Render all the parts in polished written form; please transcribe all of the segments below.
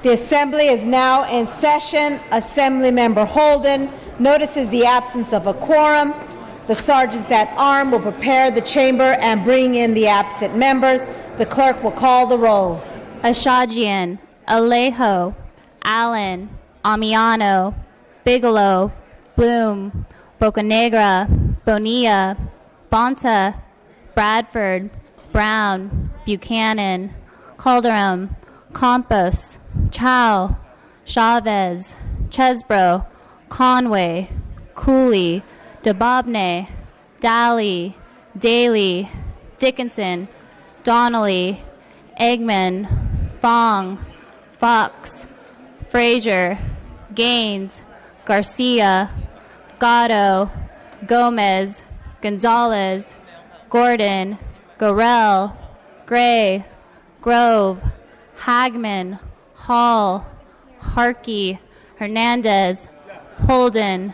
The Assembly is now in session. Assemblymember Holden notices the absence of a quorum. The sergeants at arms will prepare the chamber and bring in the absent members. The clerk will call the roll. Ashajian, Alejo, Allen, Amiano, Bigelow, Bloom, Bocanegra, Bonilla, Bonta, Bradford, Brown, Buchanan, Calderon, Campos, Chow, Chavez, Chesbro, Conway, Cooley, DeBobne, Daly, Daly, Dickinson, Donnelly, Eggman, Fong, Fox, Frazier, Gaines, Garcia, Gatto, Gomez, Gonzalez, Gordon, Gorell, Gray, Grove, Hagman, Hall, Harkey, Hernandez, Holden,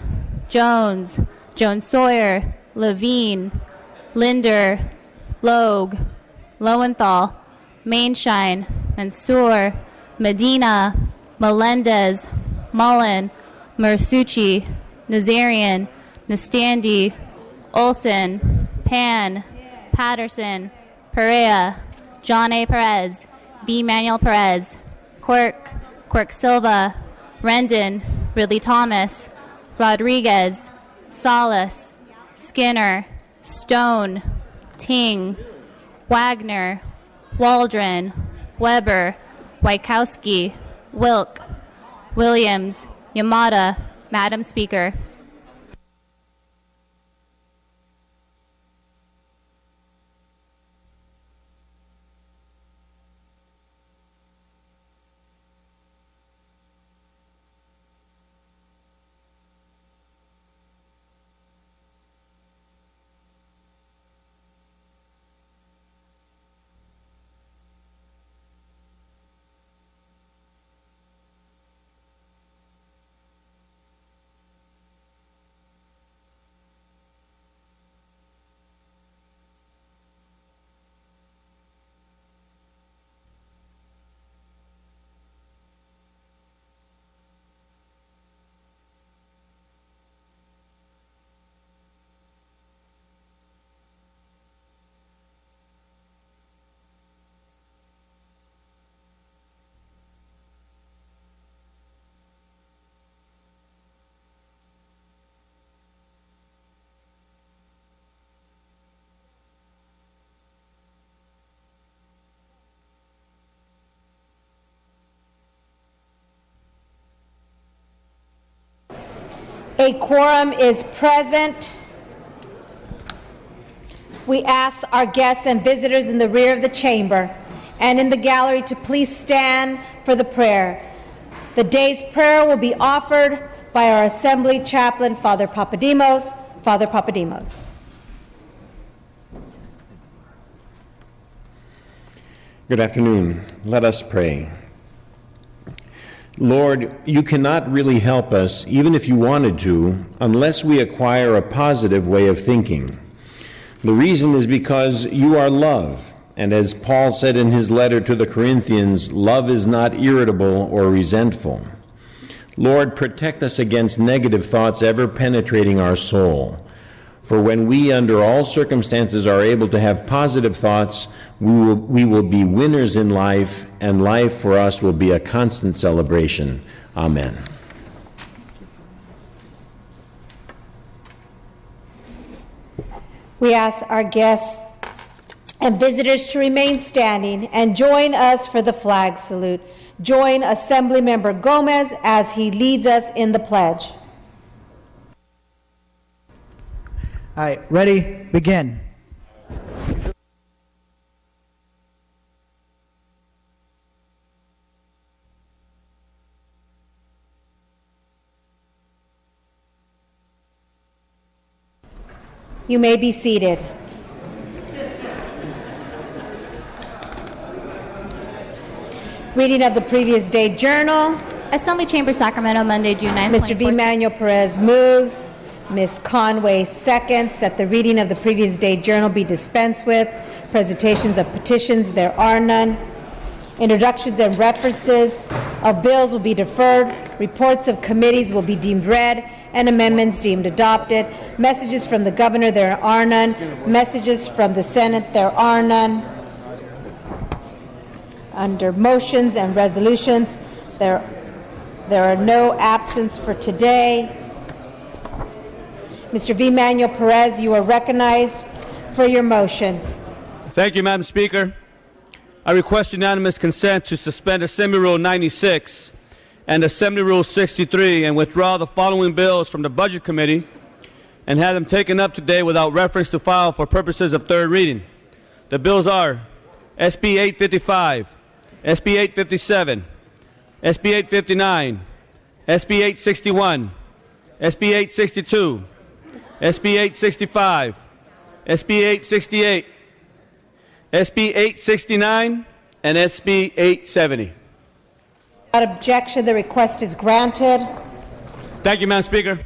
Jones, Jones-Sawyer, Levine, Linder, Logue, Lowenthal, Mainshine, Mansour, Medina, Melendez, Mullen, Marsucci, Nazarian, Nastandi, Olsen, Pan, Patterson, Perea, John A. Perez, V. Manuel Perez, Quirk Silva, Rendon, Ridley Thomas, Rodriguez, Salas, Skinner, Stone, Ting, Wagner, Waldron, Weber, Wykowski, Wilk, Williams, Yamada. Madam Speaker. A quorum is present. We ask our guests and visitors in the rear of the chamber and in the gallery to please stand for the prayer. The day's prayer will be offered by our Assembly Chaplain, Father Papadimos. Father Papadimos. Good afternoon. Let us pray. Lord, you cannot really help us, even if you wanted to, unless we acquire a positive way of thinking. The reason is because you are love, and as Paul said in his letter to the Corinthians, love is not irritable or resentful. Lord, protect us against negative thoughts ever penetrating our soul. For when we, under all circumstances, are able to have positive thoughts, we will be winners in life, and life for us will be a constant celebration. Amen. We ask our guests and visitors to remain standing and join us for the flag salute. Join Assemblymember Gomez as he leads us in the pledge. All right, ready, begin. You may be seated. Reading of the previous day journal. Assembly Chamber, Sacramento, Monday, June 9th, Mr. V. Manuel Perez moves. Ms. Conway seconds that the reading of the previous day journal be dispensed with. Presentations of petitions, there are none. Introductions and references of bills will be deferred. Reports of committees will be deemed read, and amendments deemed adopted. Messages from the governor, there are none. Messages from the Senate, there are none. Under motions and resolutions, there are no absence for today. Mr. V. Manuel Perez, you are recognized for your motions. Thank you, Madam Speaker. I request unanimous consent to suspend Assembly Rule 96 and Assembly Rule 63 and withdraw the following bills from the Budget Committee and have them taken up today without reference to file for purposes of third reading. The bills are SB 855, SB 857, SB 859, SB 861, SB 862, SB 865, SB 868, SB 869, and SB 870. Without objection, the request is granted. Thank you, Madam Speaker.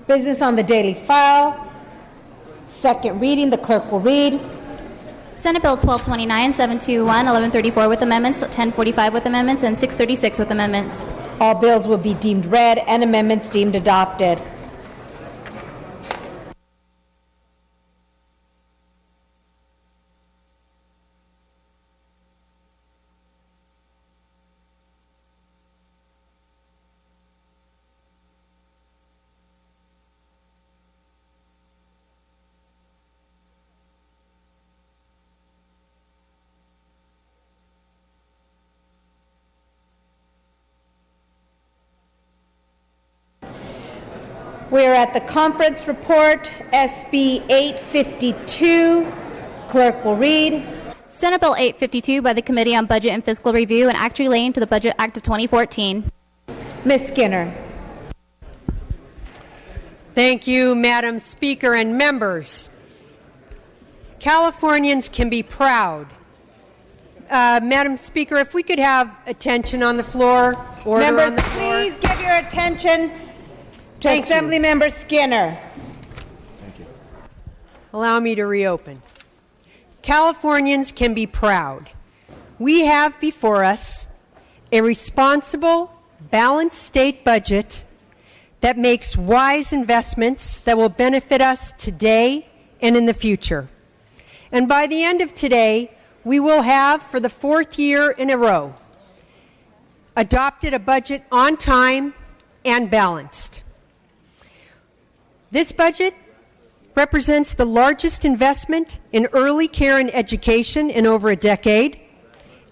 Business on the daily file. Second reading, the clerk will read. Senate Bill 1229, 721, 1134 with amendments, 1045 with amendments, and 636 with amendments. All bills will be deemed read and amendments deemed adopted. We are at the conference report, SB 852. Clerk will read. Senate Bill 852 by the Committee on Budget and Fiscal Review and Act relating to the Budget Act of 2014. Ms. Skinner. Thank you, Madam Speaker and members. Californians can be proud. Madam Speaker, if we could have attention on the floor, order Members, on the floor. please give your attention to Thank you. Assemblymember Skinner. Thank you. Allow me to reopen. Californians can be proud. We have before us a responsible, balanced state budget that makes wise investments that will benefit us today and in the future. And by the end of today, we will have, for the fourth year in a row, adopted a budget on time and balanced. This budget represents the largest investment in early care and education in over a decade.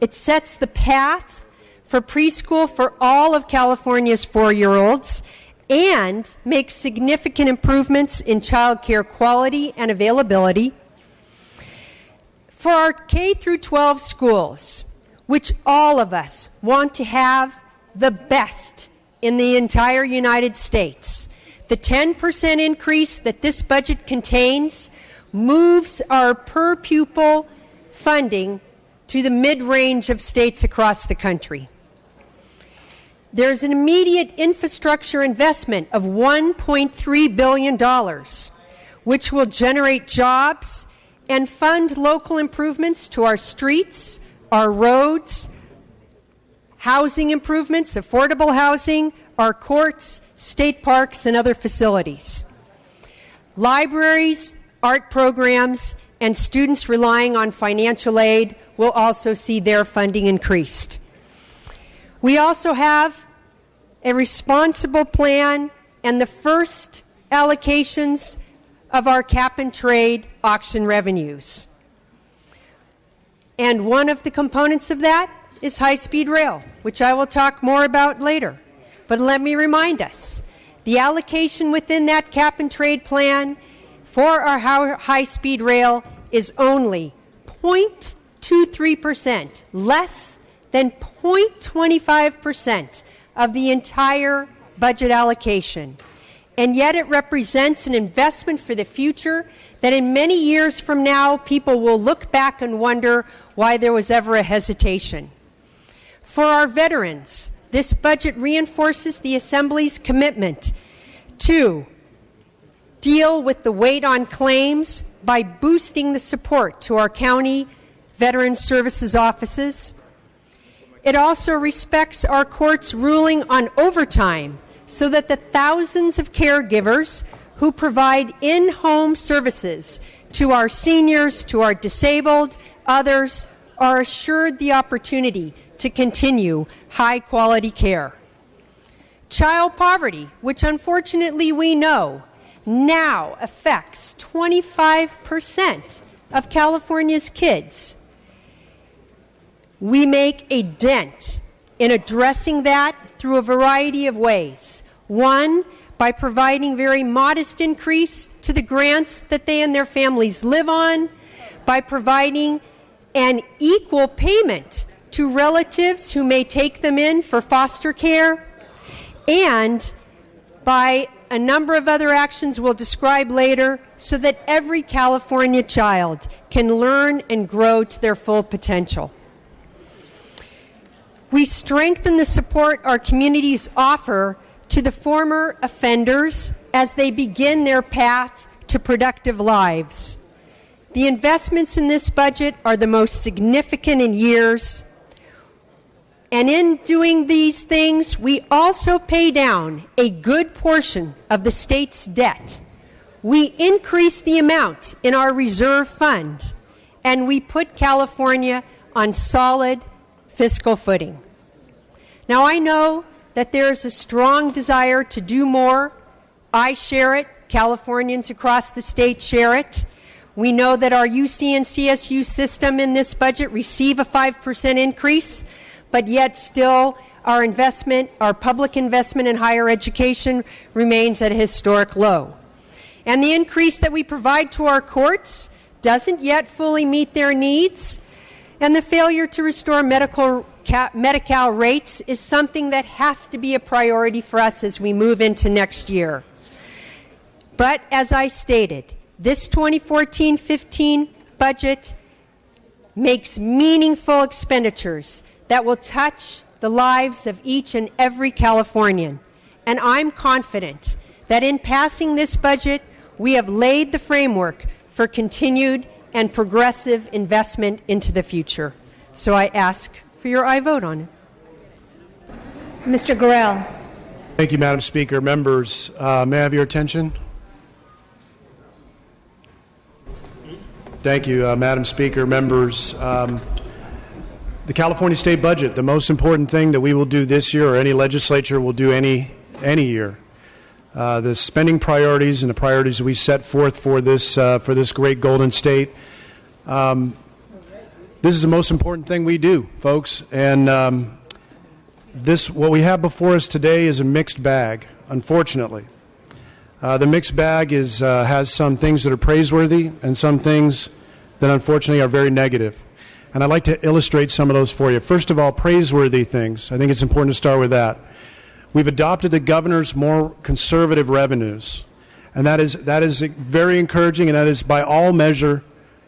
It sets the path for preschool for all of California's 4-year-olds and makes significant improvements in child care quality and availability. For our K through 12 schools, which all of us want to have the best in the entire United States, the 10% increase that this budget contains moves our per pupil funding to the mid-range of states across the country. There's an immediate infrastructure investment of $1.3 billion, which will generate jobs and fund local improvements to our streets, our roads, housing improvements, affordable housing, our courts, state parks, and other facilities. Libraries, art programs, and students relying on financial aid will also see their funding increased. We also have a responsible plan and the first allocations of our cap-and-trade auction revenues. And one of the components of that is high-speed rail, which I will talk more about later. But let me remind us, the allocation within that cap-and-trade plan for our high-speed rail is only 0.23%, less than 0.25% of the entire budget allocation. and yet it represents an investment for the future that in many years from now, people will look back and wonder why there was ever a hesitation. For our veterans, this budget reinforces the Assembly's commitment to deal with the weight on claims by boosting the support to our county Veterans Services offices. It also respects our court's ruling on overtime so that the thousands of caregivers who provide in-home services to our seniors, to our disabled, others, are assured the opportunity to continue high-quality care. Child poverty, which unfortunately we know now affects 25% of California's kids. We make a dent in addressing that through a variety of ways. One, by providing very modest increase to the grants that they and their families live on, by providing an equal payment to relatives who may take them in for foster care, and by a number of other actions we'll describe later so that every California child can learn and grow to their full potential. We strengthen the support our communities offer to the former offenders as they begin their path to productive lives. The investments in this budget are the most significant in years. And in doing these things, we also pay down a good portion of the state's debt. We increase the amount in our reserve fund, and we put California on solid fiscal footing. Now, I know that there is a strong desire to do more. I share it. Californians across the state share it. We know that our UC and CSU system in this budget receive a 5% increase, but yet still our investment, our public investment in higher education remains at a historic low. And the increase that we provide to our courts doesn't yet fully meet their needs, and the failure to restore Medi-Cal rates is something that has to be a priority for us as we move into next year. But as I stated, this 2014-15 budget makes meaningful expenditures that will touch the lives of each and every Californian. And I'm confident that in passing this budget, we have laid the framework for continued and progressive investment into the future. So I ask for your aye vote on it. Mr. Gorell. Thank you, Madam Speaker. Members, may I have your attention? Thank you, Madam Speaker. Members, the California state budget, the most important thing that we will do this year or any legislature will do any year. The spending priorities and the priorities we set forth for this great golden state. This is the most important thing we do, folks. And what we have before us today is a mixed bag, unfortunately. The mixed bag has some things that are praiseworthy and some things that unfortunately are very negative. And I'd like to illustrate some of those for you. First of all, praiseworthy things. I think it's important to start with that. We've adopted the governor's more conservative revenues. And that is very encouraging, and that is by all measure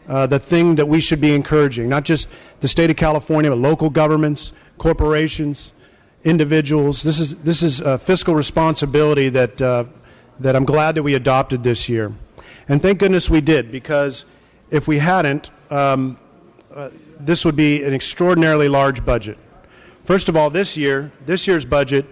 the thing that we should be encouraging. Not just the state of California, but local governments, corporations, individuals. This is a fiscal responsibility that I'm glad that we adopted this year. And thank goodness we did, because if we hadn't, this would be an extraordinarily large budget. First of all, this year's budget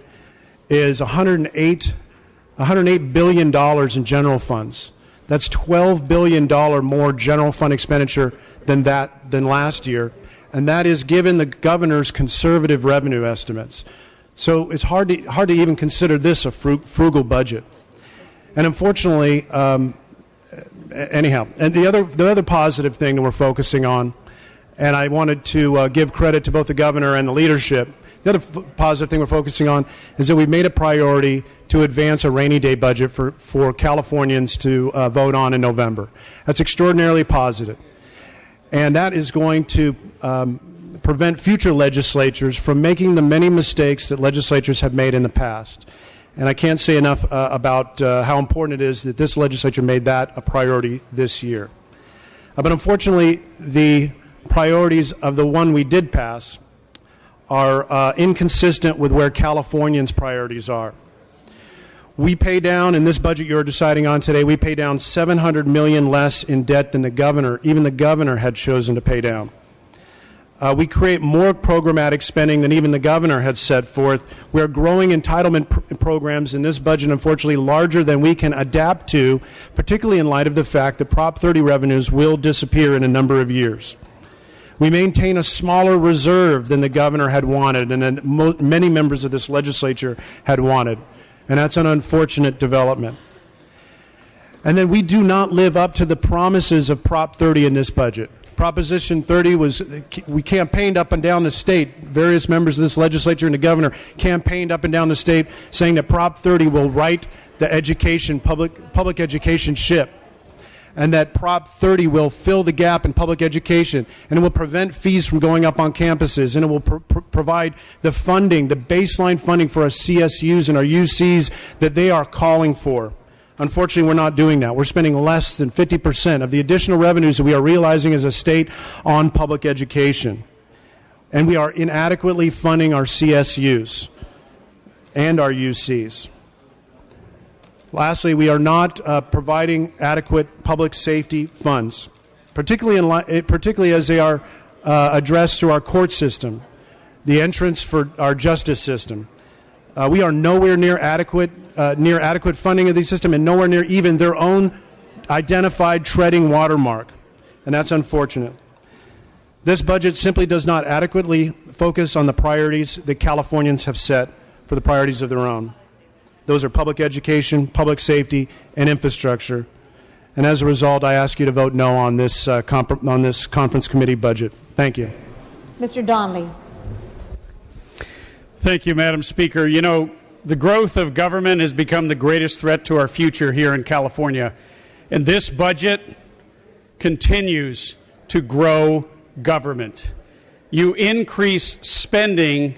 is $108 billion in general funds. That's $12 billion more general fund expenditure than last year, and that is given the governor's conservative revenue estimates. So it's hard to even consider this a frugal budget. And unfortunately, anyhow, and the other positive thing that we're focusing on, and I wanted to give credit to both the governor and the leadership. The other positive thing we're focusing on is that we've made a priority to advance a rainy day budget for Californians to vote on in November. That's extraordinarily positive. And that is going to prevent future legislatures from making the many mistakes that legislatures have made in the past. And I can't say enough about how important it is that this legislature made that a priority this year. But unfortunately, the priorities of the one we did pass are inconsistent with where Californians' priorities are. We pay down, in this budget you're deciding on today, we pay down $700 million less in debt than even the governor had chosen to pay down. We create more programmatic spending than even the governor had set forth. We're growing entitlement programs in this budget, unfortunately, larger than we can adapt to, particularly in light of the fact that Prop 30 revenues will disappear in a number of years. We maintain a smaller reserve than the governor had wanted and that many members of this legislature had wanted. And that's an unfortunate development. And then we do not live up to the promises of Prop 30 in this budget. Proposition 30 we campaigned up and down the state. Various members of this legislature and the governor campaigned up and down the state saying that Prop 30 will right the public education ship, and that Prop 30 will fill the gap in public education, and it will prevent fees from going up on campuses, and it will provide the funding, the baseline funding for our CSUs and our UCs that they are calling for. Unfortunately, we're not doing that. We're spending less than 50% of the additional revenues that we are realizing as a state on public education. And we are inadequately funding our CSUs and our UCs. Lastly, we are not providing adequate public safety funds, particularly as they are addressed through our court system, the entrance for our justice system. We are nowhere near adequate funding of the system, and nowhere near even their own identified treading watermark, and that's unfortunate. This budget simply does not adequately focus on the priorities that Californians have set for the priorities of their own. Those are public education, public safety, and infrastructure. And as a result, I ask you to vote no on this conference committee budget. Thank you. Mr. Donnelly. Thank you, Madam Speaker. You know, the growth of government has become the greatest threat to our future here in California. And this budget continues to grow government. You increase spending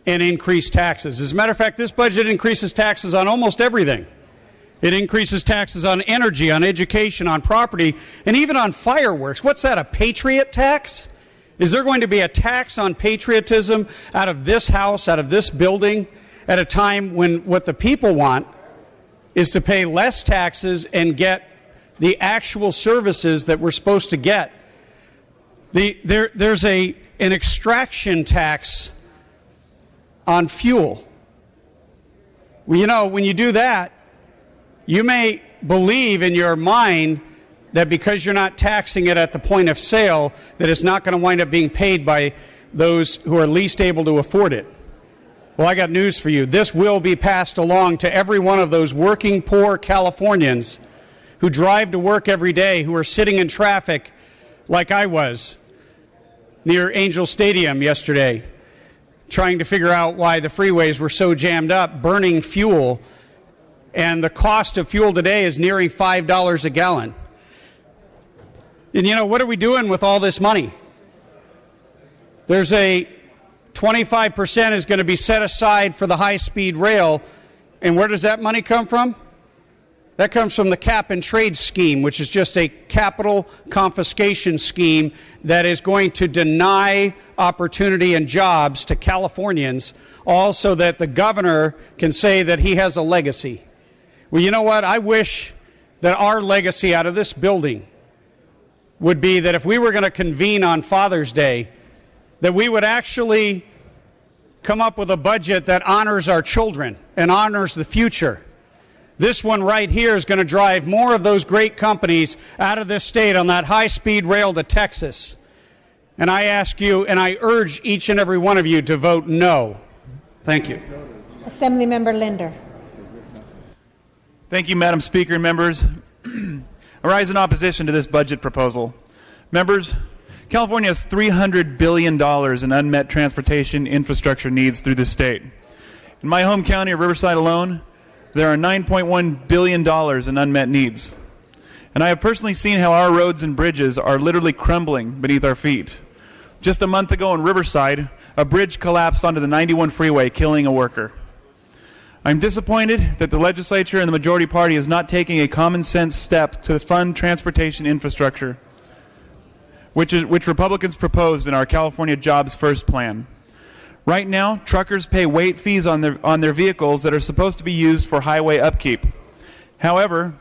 and increase taxes. As a matter of fact, this budget increases taxes on almost everything. It increases taxes on energy, on education, on property, and even on fireworks. What's that, a patriot tax? Is there going to be a tax on patriotism out of this house, out of this building, at a time when what the people want is to pay less taxes and get the actual services that we're supposed to get? There's an extraction tax on fuel. Well, you know, when you do that, you may believe in your mind that because you're not taxing it at the point of sale, that it's not going to wind up being paid by those who are least able to afford it. Well, I got news for you. This will be passed along to every one of those working poor Californians who drive to work every day, who are sitting in traffic like I was near Angel Stadium yesterday, trying to figure out why the freeways were so jammed up, burning fuel. And the cost of fuel today is nearing $5 a gallon. And, you know, what are we doing with all this money? There's a 25% is going to be set aside for the high-speed rail. And where does that money come from? That comes from the cap and trade scheme, which is just a capital confiscation scheme that is going to deny opportunity and jobs to Californians, all so that the governor can say that he has a legacy. Well, you know what? I wish that our legacy out of this building would be that if we were going to convene on Father's Day, that we would actually come up with a budget that honors our children and honors the future. This one right here is going to drive more of those great companies out of this state on that high-speed rail to Texas. And I ask you, and I urge each and every one of you to vote no. Thank you. Assemblymember Linder. Thank you, Madam Speaker and members. I rise in opposition to this budget proposal. Members, California has $300 billion in unmet transportation infrastructure needs through the state. In my home county of Riverside alone, there are $9.1 billion in unmet needs. And I have personally seen how our roads and bridges are literally crumbling beneath our feet. Just a month ago in Riverside, a bridge collapsed onto the 91 freeway, killing a worker. I'm disappointed that the legislature and the majority party is not taking a common sense step to fund transportation infrastructure, which Republicans proposed in our California Jobs First plan. Right now, truckers pay weight fees on their vehicles that are supposed to be used for highway upkeep. However,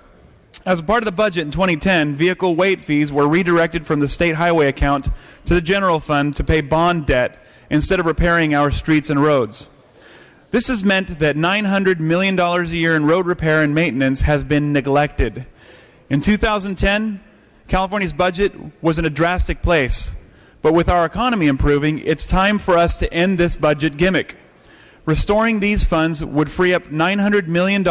as a part of the budget in 2010, vehicle weight fees were redirected from the state highway account to the general fund to pay bond debt instead of repairing our streets and roads. This has meant that $900 million a year in road repair and maintenance has been neglected. In 2010, California's budget was in a drastic place, but with our economy improving, it's time for us to end this budget gimmick. Restoring these funds would free up $900 million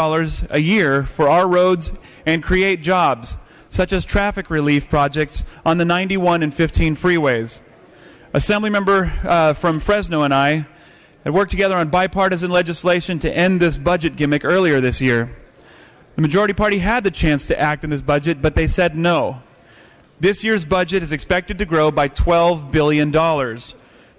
a year for our roads and create jobs, such as traffic relief projects on the 91 and 15 freeways. Assemblymember from Fresno and I had worked together on bipartisan legislation to end this budget gimmick earlier this year. The majority party had the chance to act in this budget, but they said no. This year's budget is expected to grow by $12 billion.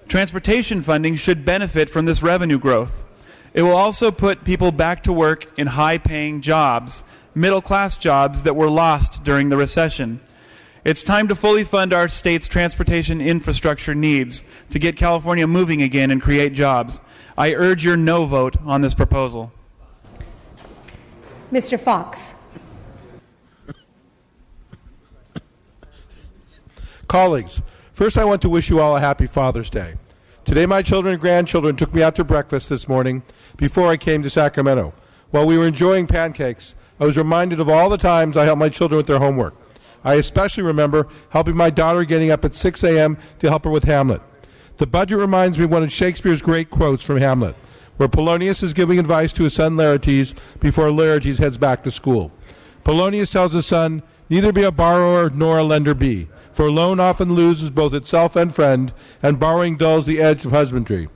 Transportation funding should benefit from this revenue growth. It will also put people back to work in high-paying jobs, middle-class jobs that were lost during the recession. It's time to fully fund our state's transportation infrastructure needs to get California moving again and create jobs. I urge your no vote on this proposal. Mr. Fox. Colleagues, first I want to wish you all a happy Father's Day. Today my children and grandchildren took me out to breakfast this morning before I came to Sacramento. While we were enjoying pancakes, I was reminded of all the times I helped my children with their homework. I especially remember helping my daughter getting up at 6 a.m. to help her with Hamlet. The budget reminds me of one of Shakespeare's great quotes from Hamlet, where Polonius is giving advice to his son Laertes before Laertes heads back to school. Polonius tells his son, "Neither be a borrower nor a lender be, for a loan often loses both itself and friend, and borrowing dulls the edge of husbandry."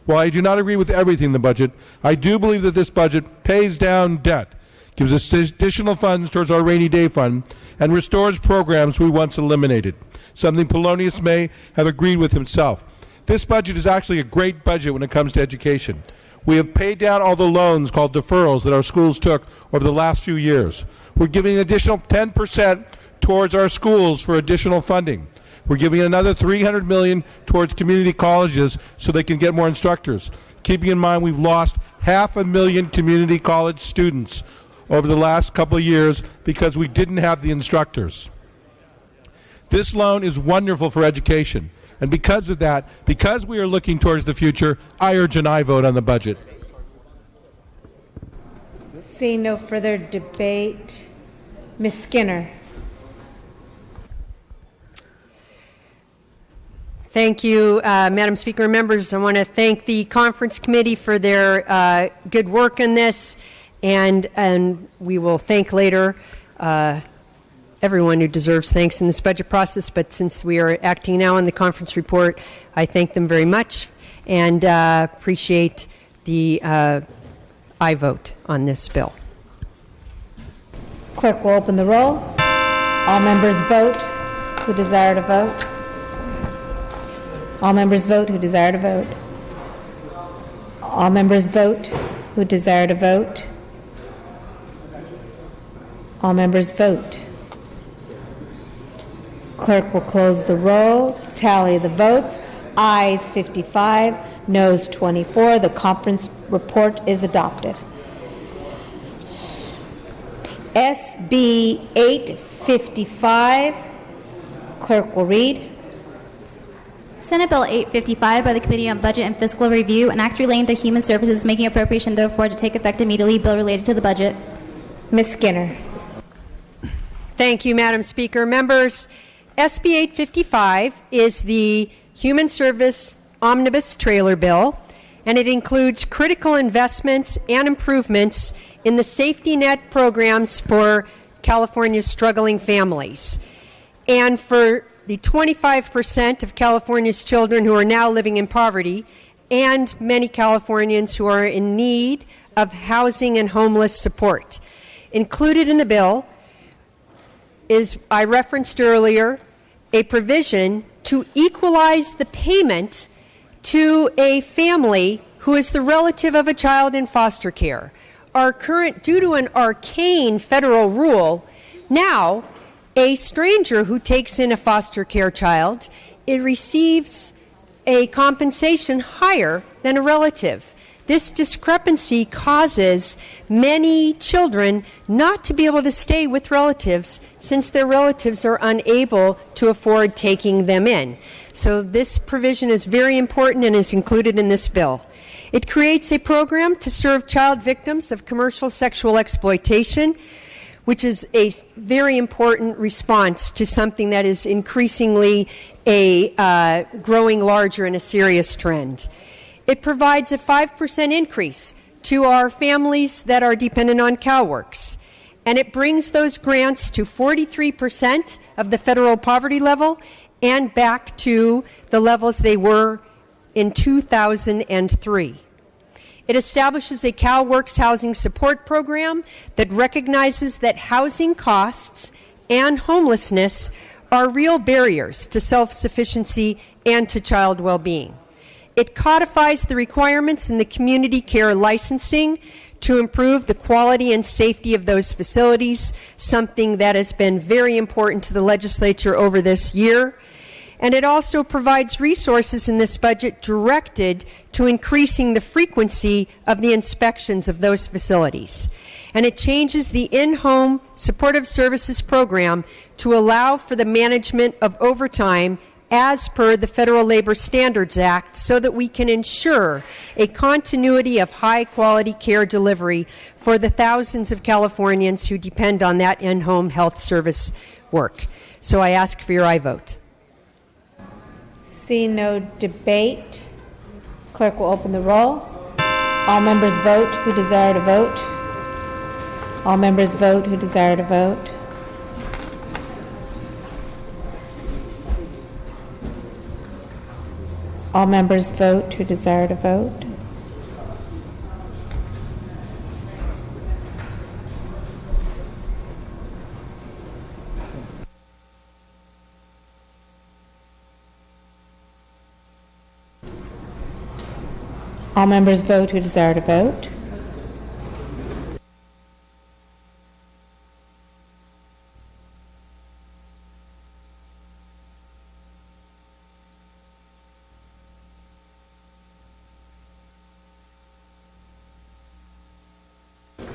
While I do not agree with everything in the budget, I do believe that this budget pays down debt, gives us additional funds towards our rainy day fund, and restores programs we once eliminated, something Polonius may have agreed with himself. This budget is actually a great budget when it comes to education. We have paid down all the loans called deferrals that our schools took over the last few years. We're giving an additional 10% towards our schools for additional funding. We're giving another $300 million towards community colleges so they can get more instructors. Keeping in mind we've lost 500,000 community college students over the last couple of years because we didn't have the instructors. This loan is wonderful for education. And because of that, because we are looking towards the future, I urge an aye vote on the budget. Seeing no further debate, Ms. Skinner. Thank you, Madam Speaker. Members, I want to thank the conference committee for their good work on this, and we will thank later everyone who deserves thanks in this budget process, but since we are acting now on the conference report, I thank them very much and appreciate the aye vote on this bill. Clerk will open the roll. All members vote who desire to vote. All members vote who desire to vote. All members vote who desire to vote. All members vote. Clerk will close the roll, tally the votes. Ayes 55, noes 24. The conference report is adopted. SB 855. Clerk will read. Senate Bill 855 by the Committee on Budget and Fiscal Review, an act relating to human services, making appropriation therefore to take effect immediately, bill related to the budget. Ms. Skinner. Thank you, Madam Speaker. Members, SB 855 is the Human Service Omnibus Trailer Bill, and it includes critical investments and improvements in the safety net programs for California's struggling families, and for the 25% of California's children who are now living in poverty, and many Californians who are in need of housing and homeless support. Included in the bill is, I referenced earlier, a provision to equalize the payment to a family who is the relative of a child in foster care. due to an arcane federal rule, now a stranger who takes in a foster care child, it receives a compensation higher than a relative. This discrepancy causes many children not to be able to stay with relatives since their relatives are unable to afford taking them in. So this provision is very important and is included in this bill. It creates a program to serve child victims of commercial sexual exploitation, which is a very important response to something that is increasingly growing larger and a serious trend. It provides a 5% increase to our families that are dependent on CalWORKs. And it brings those grants to 43% of the federal poverty level and back to the levels they were in 2003. It establishes a CalWORKs housing support program that recognizes that housing costs and homelessness are real barriers to self-sufficiency and to child well-being. It codifies the requirements in the community care licensing to improve the quality and safety of those facilities, something that has been very important to the legislature over this year. And it also provides resources in this budget directed to increasing the frequency of the inspections of those facilities. And it changes the in-home supportive services program to allow for the management of overtime as per the Federal Labor Standards Act so that we can ensure a continuity of high-quality care delivery for the thousands of Californians who depend on that in-home health service work. So I ask for your aye vote. Seeing no debate, clerk will open the roll. All members vote who desire to vote. All members vote who desire to vote. All members vote who desire to vote. All members vote who desire to vote.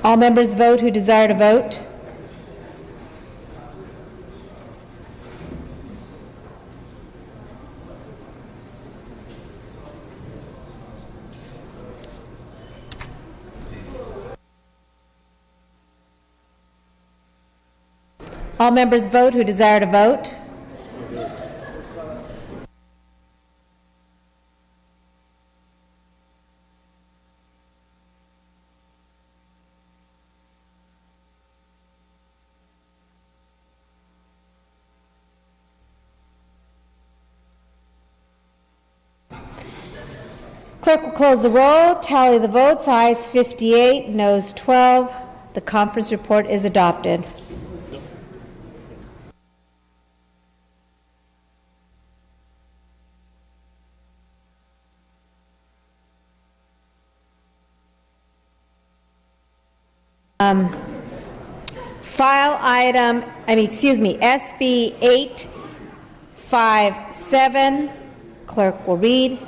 All members vote who desire to vote. All members vote who desire to vote. Clerk will close the roll, tally the votes, ayes 58, noes 12. The conference report is adopted. SB 857, clerk will read.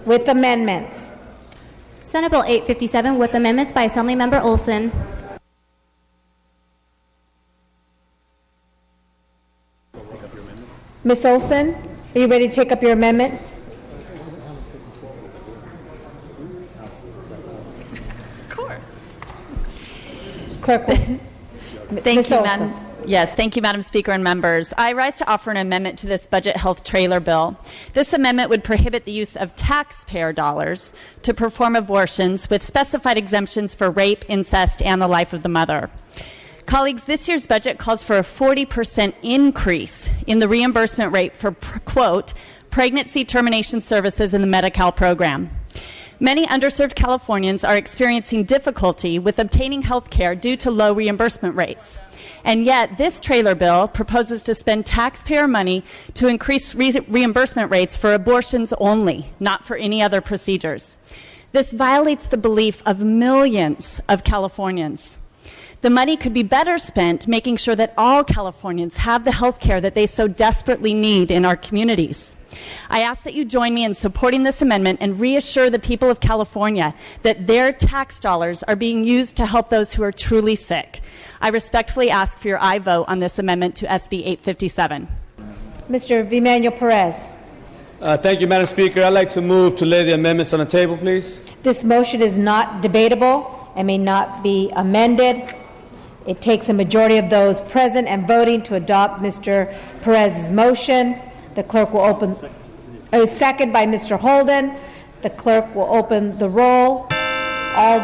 With amendments. Senate Bill 857 with amendments by Assemblymember Olsen. Ms. Olsen, are you ready to take up your amendments? Of course. Clerk will. Thank you, Madam. Yes, thank you, Madam Speaker and members. I rise to offer an amendment to this budget health trailer bill. This amendment would prohibit the use of taxpayer dollars to perform abortions with specified exemptions for rape, incest, and the life of the mother. Colleagues, this year's budget calls for a 40% increase in the reimbursement rate for, quote, pregnancy termination services in the Medi-Cal program. Many underserved Californians are experiencing difficulty with obtaining health care due to low reimbursement rates. And yet, this trailer bill proposes to spend taxpayer money to increase reimbursement rates for abortions only, not for any other procedures. This violates the belief of millions of Californians. The money could be better spent making sure that all Californians have the health care that they so desperately need in our communities. I ask that you join me in supporting this amendment and reassure the people of California that their tax dollars are being used to help those who are truly sick. I respectfully ask for your aye vote on this amendment to SB 857. Mr. Emmanuel Perez. Thank you, Madam Speaker. I'd like to move to lay the amendments on the table, please. This motion is not debatable and may not be amended. It takes a majority of those present and voting to adopt Mr. Perez's motion. The clerk will open, second by Mr. Holden. The clerk will open the roll. All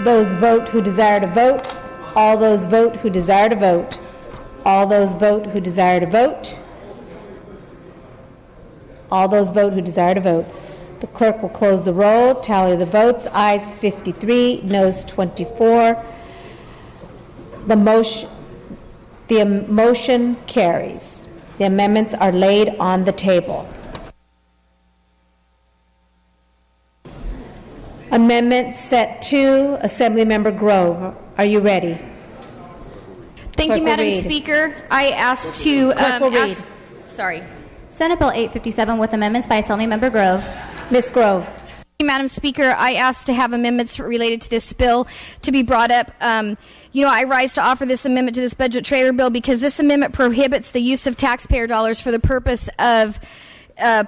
those vote who desire to vote. All those vote who desire to vote. All those vote who desire to vote. All those vote who desire to vote. The clerk will close the roll, tally the votes. Ayes 53, noes 24. The motion carries. The amendments are laid on the table. Amendment set 2, Assemblymember Grove. Are you ready? Thank you, Madam Speaker. I ask to Senate Bill 857 with amendments by Assemblymember Grove. Ms. Grove. Madam Speaker, I asked to have amendments related to this bill to be brought up. I rise to offer this amendment to this budget trailer bill because this amendment prohibits the use of taxpayer dollars for the purpose of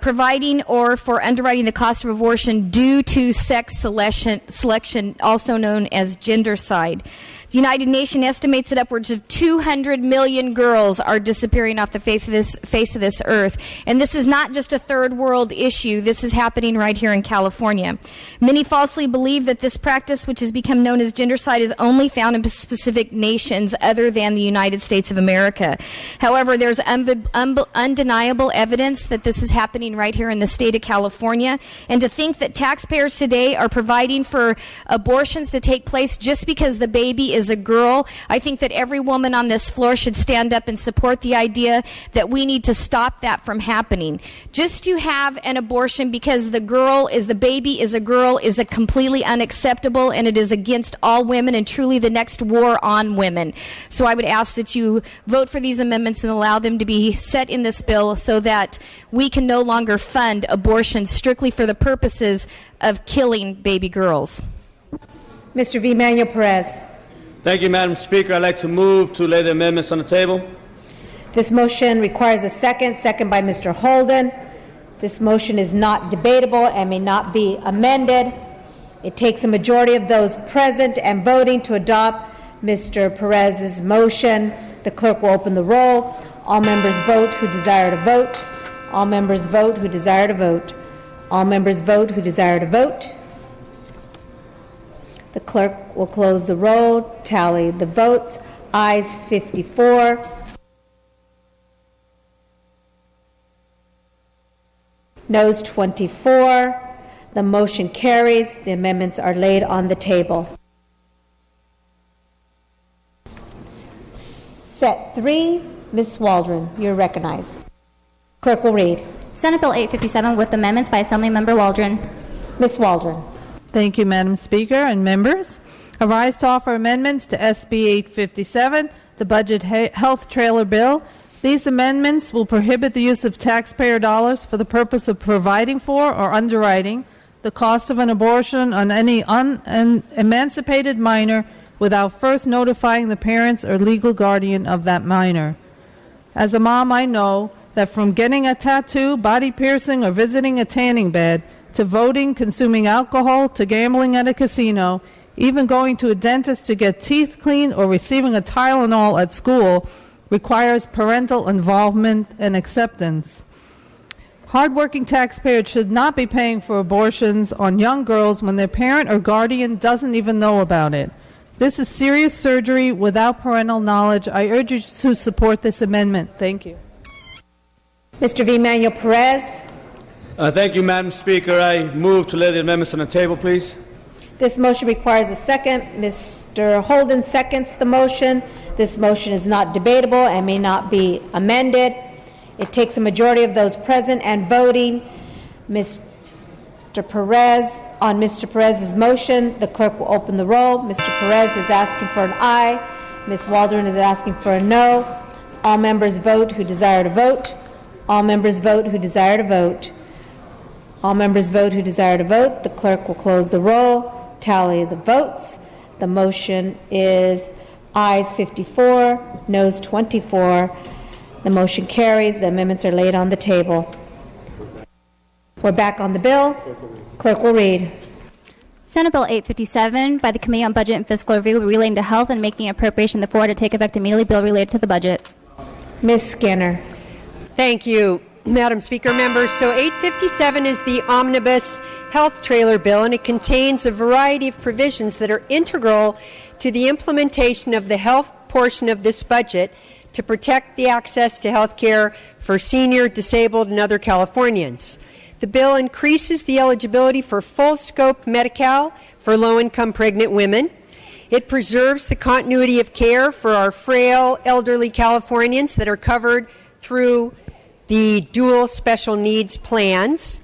providing or for underwriting the cost of abortion due to sex selection, also known as gendercide. The United Nations estimates that upwards of 200 million girls are disappearing off the face of this earth. And this is not just a third world issue. This is happening right here in California. Many falsely believe that this practice, which has become known as gendercide, is only found in specific nations other than the United States of America. However, there's undeniable evidence that this is happening right here in the state of California. And to think that taxpayers today are providing for abortions to take place just because the baby is a girl, I think that every woman on this floor should stand up and support the idea that we need to stop that from happening. Just to have an abortion because the baby is a girl is a completely unacceptable, and it is against all women and truly the next war on women. So I would ask that you vote for these amendments and allow them to be set in this bill so that we can no longer fund abortion strictly for the purposes of killing baby girls. Mr. V. Emmanuel Perez. Thank you, Madam Speaker. I'd like to move to lay the amendments on the table. This motion requires a second by Mr. Holden. This motion is not debatable and may not be amended. It takes a majority of those present and voting to adopt Mr. Perez's motion. The clerk will open the roll. All members vote who desire to vote. All members vote who desire to vote. All members vote who desire to vote. The clerk will close the roll, tally the votes. Ayes 54. Noes 24. The motion carries. The amendments are laid on the table. Set 3, Ms. Waldron, you're recognized. Clerk will read. Senate Bill 857 with amendments by Assemblymember Waldron. Ms. Waldron. Thank you, Madam Speaker and members. I rise to offer amendments to SB 857, the Budget Health Trailer Bill. These amendments will prohibit the use of taxpayer dollars for the purpose of providing for or underwriting the cost of an abortion on any emancipated minor without first notifying the parents or legal guardian of that minor. As a mom, I know that from getting a tattoo, body piercing, or visiting a tanning bed, to voting, consuming alcohol, to gambling at a casino, even going to a dentist to get teeth cleaned or receiving a Tylenol at school requires parental involvement and acceptance. Hardworking taxpayers should not be paying for abortions on young girls when their parent or guardian doesn't even know about it. This is serious surgery without parental knowledge. I urge you to support this amendment. Thank you. Mr. V. Emmanuel Perez. Thank you, Madam Speaker. I move to lay the amendments on the table, please. This motion requires a second. Mr. Holden seconds the motion. This motion is not debatable and may not be amended. It takes a majority of those present and voting. Mr. Perez, On Mr. Perez's motion, the clerk will open the roll. Mr. Perez is asking for an aye. Ms. Waldron is asking for a no. All members vote who desire to vote. All members vote who desire to vote. All members vote who desire to vote. The clerk will close the roll, tally the votes. The motion is ayes 54, noes 24. The motion carries. The amendments are laid on the table. We're back on the bill. Clerk will read. Senate Bill 857 by the Committee on Budget and Fiscal Review relating to health and making an appropriation therefore to take effect immediately. Bill related to the budget. Ms. Skinner. Thank you, Madam Speaker. Members, so 857 is the omnibus health trailer bill, and it contains a variety of provisions that are integral to the implementation of the health portion of this budget to protect the access to health care for senior, disabled, and other Californians. The bill increases the eligibility for full-scope Medi-Cal for low-income pregnant women. It preserves the continuity of care for our frail, elderly Californians that are covered through the dual special needs plans.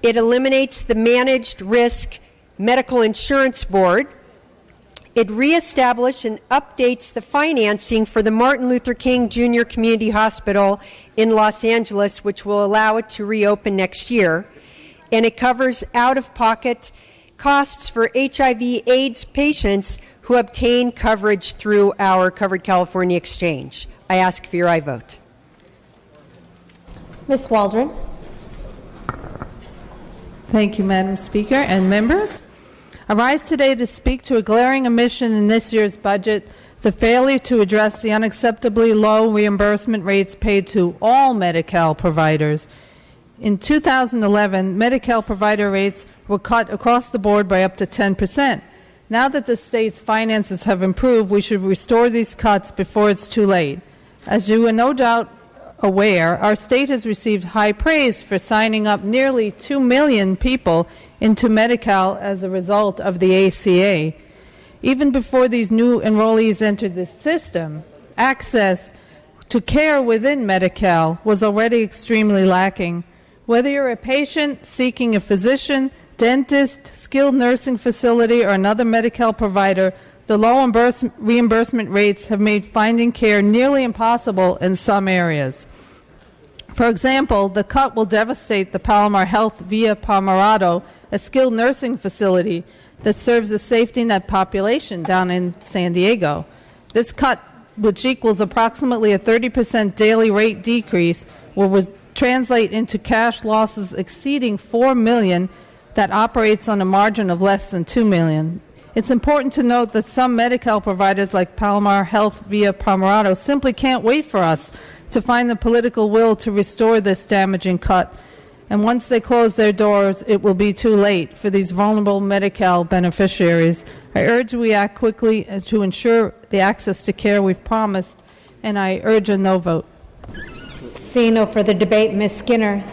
It eliminates the Managed Risk Medical Insurance Board. It reestablished and updates the financing for the Martin Luther King Jr. Community Hospital in Los Angeles, which will allow it to reopen next year. And it covers out-of-pocket costs for HIV/AIDS patients who obtain coverage through our Covered California Exchange. I ask for your aye vote. Ms. Waldron. Thank you, Madam Speaker and members. I rise today to speak to a glaring omission in this year's budget, the failure to address the unacceptably low reimbursement rates paid to all Medi-Cal providers. In 2011, Medi-Cal provider rates were cut across the board by up to 10%. Now that the state's finances have improved, we should restore these cuts before it's too late. As you are no doubt aware, our state has received high praise for signing up nearly 2 million people into Medi-Cal as a result of the ACA. Even before these new enrollees entered the system, access to care within Medi-Cal was already extremely lacking. Whether you're a patient seeking a physician, dentist, skilled nursing facility, or another Medi-Cal provider, the low reimbursement rates have made finding care nearly impossible in some areas. For example, the cut will devastate the Palomar Health Via Palmerado, a skilled nursing facility that serves a safety net population down in San Diego. This cut, which equals approximately a 30% daily rate decrease, will translate into cash losses exceeding $4 million that operates on a margin of less than $2 million. It's important to note that some Medi-Cal providers like Palomar Health Via Palmerado simply can't wait for us to find the political will to restore this damaging cut. And once they close their doors, it will be too late for these vulnerable Medi-Cal beneficiaries. I urge we act quickly to ensure the access to care we've promised, and I urge a no vote. Seeing no further debate, Ms. Skinner.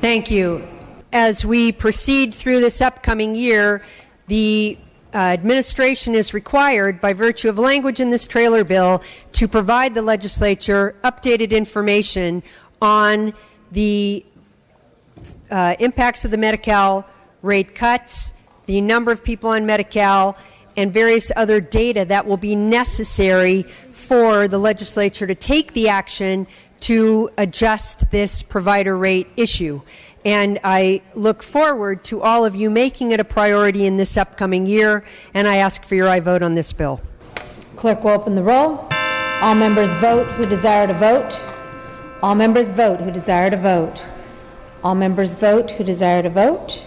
Thank you. As we proceed through this upcoming year, the administration is required, by virtue of language in this trailer bill, to provide the legislature updated information on the impacts of the Medi-Cal rate cuts, the number of people on Medi-Cal, and various other data that will be necessary for the legislature to take the action to adjust this provider rate issue. And I look forward to all of you making it a priority in this upcoming year, and I ask for your aye vote on this bill. Clerk will open the roll. All members vote who desire to vote. All members vote who desire to vote. All members vote who desire to vote.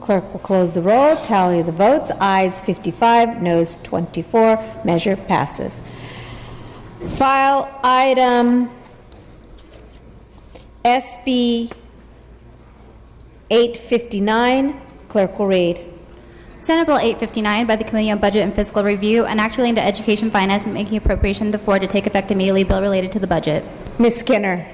Clerk will close the roll, tally the votes. Ayes 55, noes 24. Measure passes. File item SB 859. Clerk will read. Senate Bill 859 by the Committee on Budget and Fiscal Review, an act relating to education, finance, and making appropriation therefore to take effect immediately. Bill related to the budget. Ms. Skinner.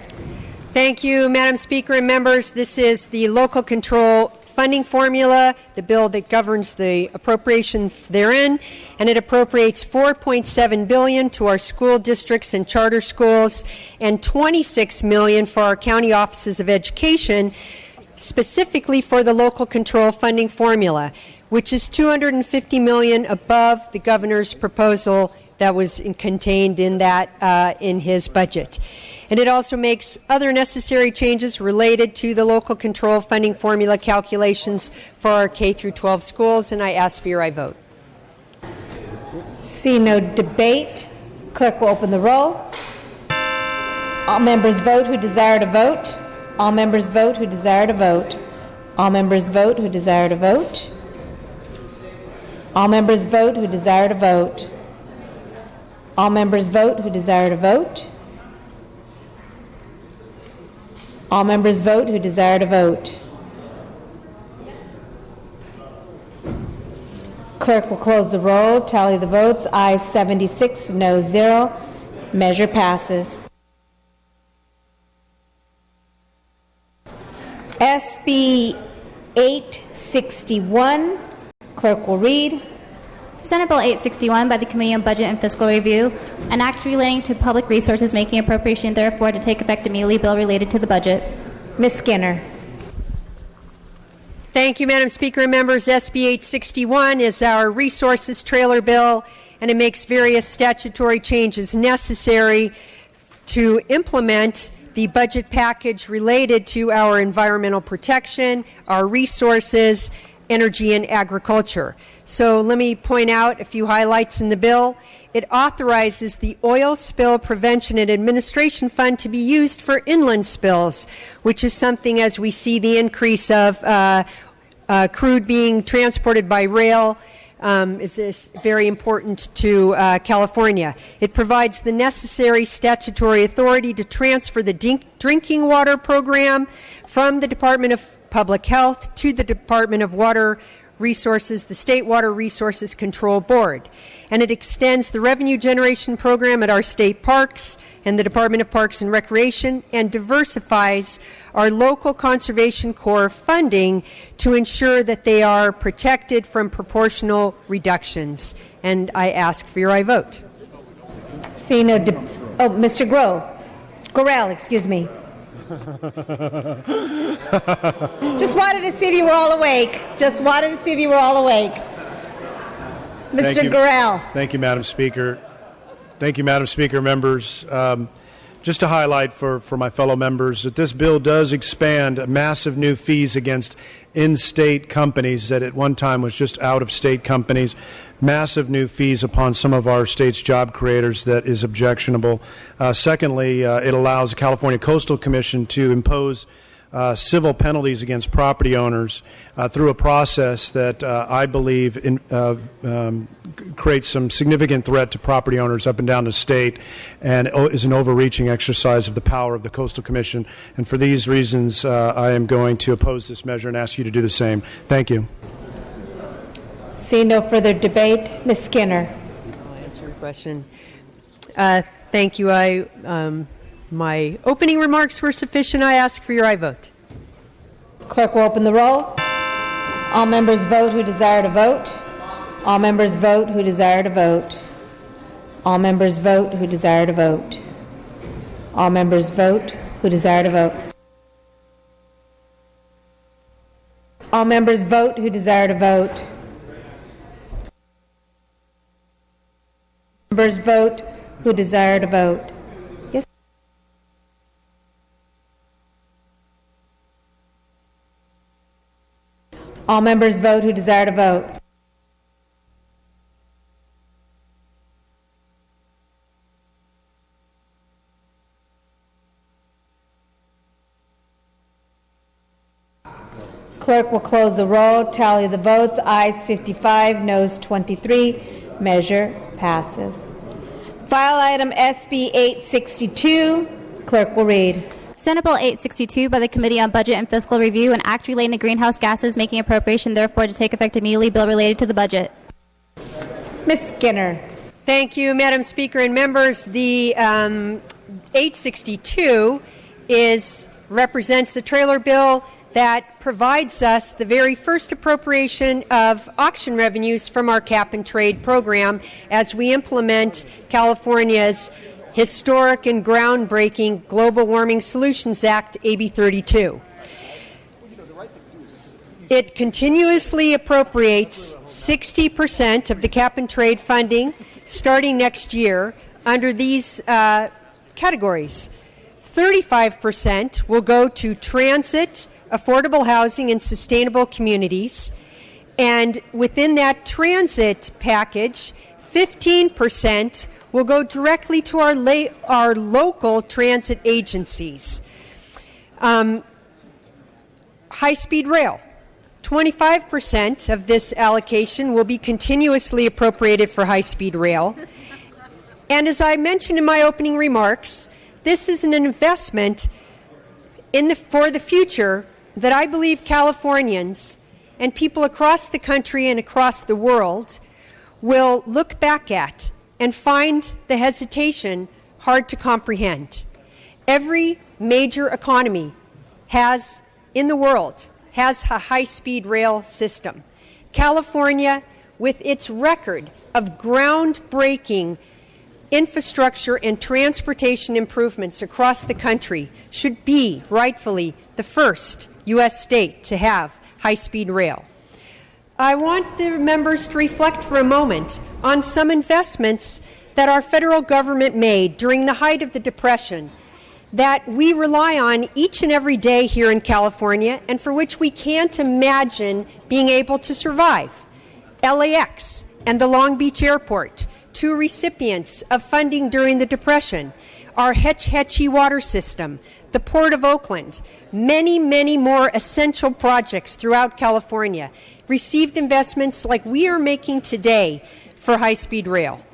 Thank you, Madam Speaker and members. This is the local control funding formula, the bill that governs the appropriation therein, and it appropriates $4.7 billion to our school districts and charter schools and $26 million for our county offices of education specifically for the local control funding formula, which is $250 million above the governor's proposal that was contained in that in his budget. And it also makes other necessary changes related to the local control funding formula calculations for our K through 12 schools, and I ask for your I vote. See no debate. Clerk will open the roll. All members vote who desire to vote. All members vote who desire to vote. All members vote who desire to vote. All members vote who desire to vote. All members vote who desire to vote. All members vote who desire to vote. Clerk will close the roll, tally the votes. Ayes 76, no 0. Measure passes. SB 861. Clerk will read. Senate Bill 861 by the Committee on Budget and Fiscal Review, an act relating to public resources making appropriation therefore to take effect immediately, bill related to the budget. Ms. Skinner. Thank you, Madam Speaker and members. SB 861 is our resources trailer bill, and it makes various statutory changes necessary to implement the budget package related to our environmental protection, our resources, energy, and agriculture. So let me point out a few highlights in the bill. It authorizes the Oil Spill Prevention and Administration Fund to be used for inland spills, which is something, as we see the increase of crude being transported by rail, is very important to California. It provides the necessary statutory authority to transfer the drinking water program from the Department of Public Health to the Department of Water Resources, the State Water Resources Control Board. And it extends the revenue generation program at our state parks and the Department of Parks and Recreation, and diversifies our local Conservation Corps funding to ensure that they are protected from proportional reductions. And I ask for your I vote. See no Mr. Gorell, excuse me. Just wanted to see if you were all awake. Just wanted to see if you were all awake. Mr. Gorell. Thank you, Madam Speaker. Thank you, Madam Speaker, members. Just to highlight for my fellow members that this bill does expand massive new fees against in-state companies that at one time was just out-of-state companies. Massive new fees upon some of our state's job creators that is objectionable. Secondly, it allows the California Coastal Commission to impose civil penalties against property owners through a process that I believe creates some significant threat to property owners up and down the state, and is an overreaching exercise of the power of the Coastal Commission. And for these reasons, I am going to oppose this measure and ask you to do the same. Thank you. Seeing no further debate, Ms. Skinner. I'll answer your question. Thank you. My opening remarks were sufficient. I ask for your I vote. Clerk will open the roll. All members vote who desire to vote. All members vote who desire to vote. All members vote who desire to vote. All members vote who desire to vote. All members vote who desire to vote. Members vote who desire to vote. Yes. All members vote who desire to vote. Clerk will close the roll, tally the votes. Ayes 55, noes 23. Measure passes. File item SB 862. Clerk will read. Senate Bill 862 by the Committee on Budget and Fiscal Review, an act relating to greenhouse gases making appropriation therefore to take effect immediately, bill related to the budget. Ms. Skinner. Thank you, Madam Speaker and members. The 862 represents the trailer bill that provides us the very first appropriation of auction revenues from our cap and trade program as we implement California's historic and groundbreaking Global Warming Solutions Act, AB 32. It continuously appropriates 60% of the cap and trade funding starting next year under these categories. 35% will go to transit, affordable housing, and sustainable communities. And within that transit package, 15% will go directly to our local transit agencies. High-speed rail. 25% of this allocation will be continuously appropriated for high-speed rail. And as I mentioned in my opening remarks, this is an investment for the future that I believe Californians and people across the country and across the world will look back at and find the hesitation hard to comprehend. Every major economy in the world has a high-speed rail system. California, with its record of groundbreaking infrastructure and transportation improvements across the country, should be rightfully the first U.S. state to have high-speed rail. I want the members to reflect for a moment on some investments that our federal government made during the height of the Depression that we rely on each and every day here in California and for which we can't imagine being able to survive. LAX and the Long Beach Airport, two recipients of funding during the Depression, our Hetch Hetchy water system, the Port of Oakland, many, many more essential projects throughout California received investments like we are making today for high-speed rail.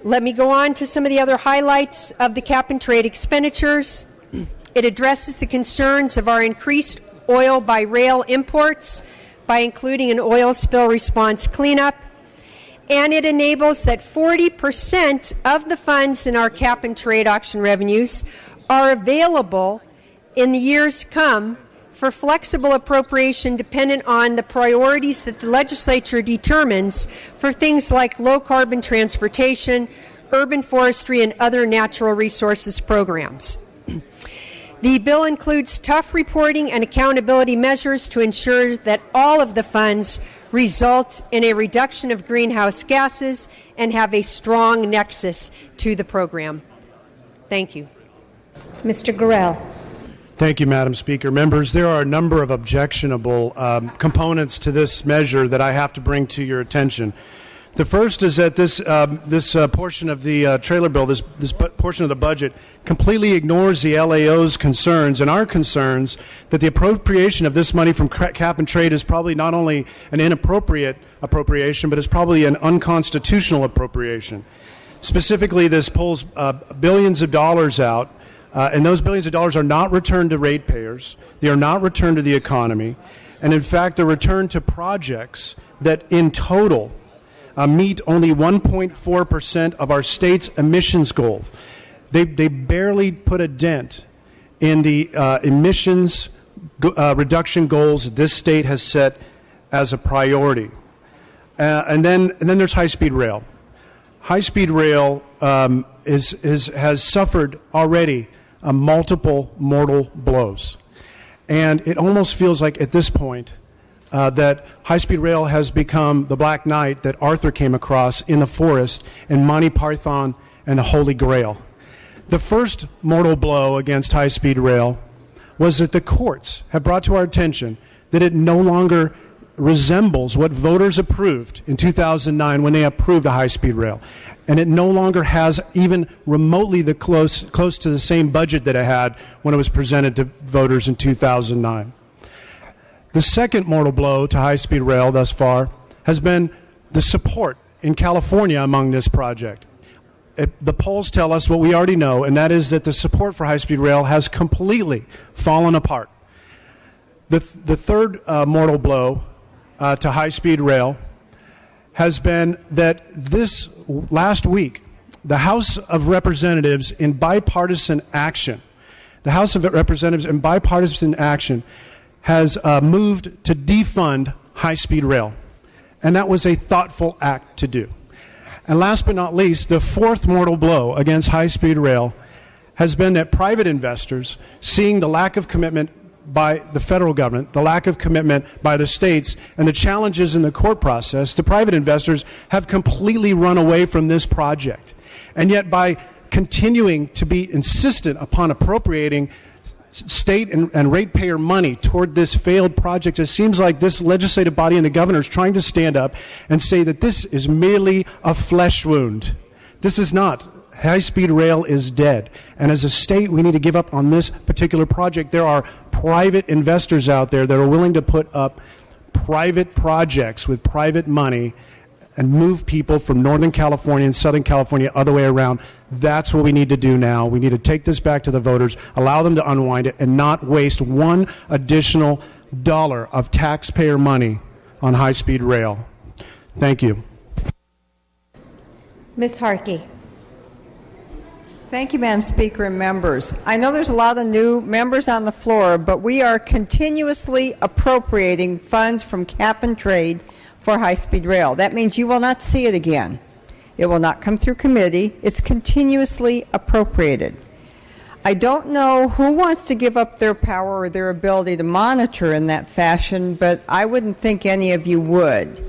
Let me go on to some of the other highlights of the cap and trade expenditures. It addresses the concerns of our increased oil by rail imports by including an oil spill response cleanup. And it enables that 40% of the funds in our cap and trade auction revenues are available in the years to come for flexible appropriation dependent on the priorities that the legislature determines for things like low-carbon transportation, urban forestry, and other natural resources programs. The bill includes tough reporting and accountability measures to ensure that all of the funds result in a reduction of greenhouse gases and have a strong nexus to the program. Thank you. Mr. Gurrell. Thank you, Madam Speaker. Members, there are a number of objectionable components to this measure that I have to bring to your attention. The first is that this portion of the trailer bill, this portion of the budget, completely ignores the LAO's concerns and our concerns that the appropriation of this money from cap and trade is probably not only an inappropriate appropriation, but is probably an unconstitutional appropriation. Specifically, this pulls billions of dollars out, and those billions of dollars are not returned to ratepayers. They are not returned to the economy. And in fact, they're returned to projects that in total meet only 1.4% of our state's emissions goal. They barely put a dent in the emissions reduction goals this state has set as a priority. And then there's high-speed rail. High-speed rail has suffered already multiple mortal blows. And it almost feels like at this point that high-speed rail has become the Black Knight that Arthur came across in the forest in Monty Python and the Holy Grail. The first mortal blow against high-speed rail was that the courts have brought to our attention that it no longer resembles what voters approved in 2009 when they approved a high-speed rail. And it no longer has even remotely the close to the same budget that it had when it was presented to voters in 2009. The second mortal blow to high-speed rail thus far has been the support in California among this project. The polls tell us what we already know, and that is that the support for high-speed rail has completely fallen apart. The third mortal blow to high-speed rail has been that this last week, the House of Representatives in bipartisan action, has moved to defund high-speed rail. And that was a thoughtful act to do. And last but not least, the fourth mortal blow against high-speed rail has been that private investors, seeing the lack of commitment by the federal government, the lack of commitment by the states, and the challenges in the court process, the private investors have completely run away from this project. And yet by continuing to be insistent upon appropriating state and ratepayer money toward this failed project, it seems like this legislative body and the governor is trying to stand up and say that this is merely a flesh wound. This is not. High-speed rail is dead. And as a state, we need to give up on this particular project. There are private investors out there that are willing to put up private projects with private money and move people from Northern California and Southern California other way around. That's what we need to do now. We need to take this back to the voters, allow them to unwind it, and not waste one additional dollar of taxpayer money on high-speed rail. Thank you. Ms. Harkey. Thank you, Madam Speaker and members. I know there's a lot of new members on the floor, but we are continuously appropriating funds from cap and trade for high-speed rail. That means you will not see it again. It will not come through committee. It's continuously appropriated. I don't know who wants to give up their power or their ability to monitor in that fashion, but I wouldn't think any of you would.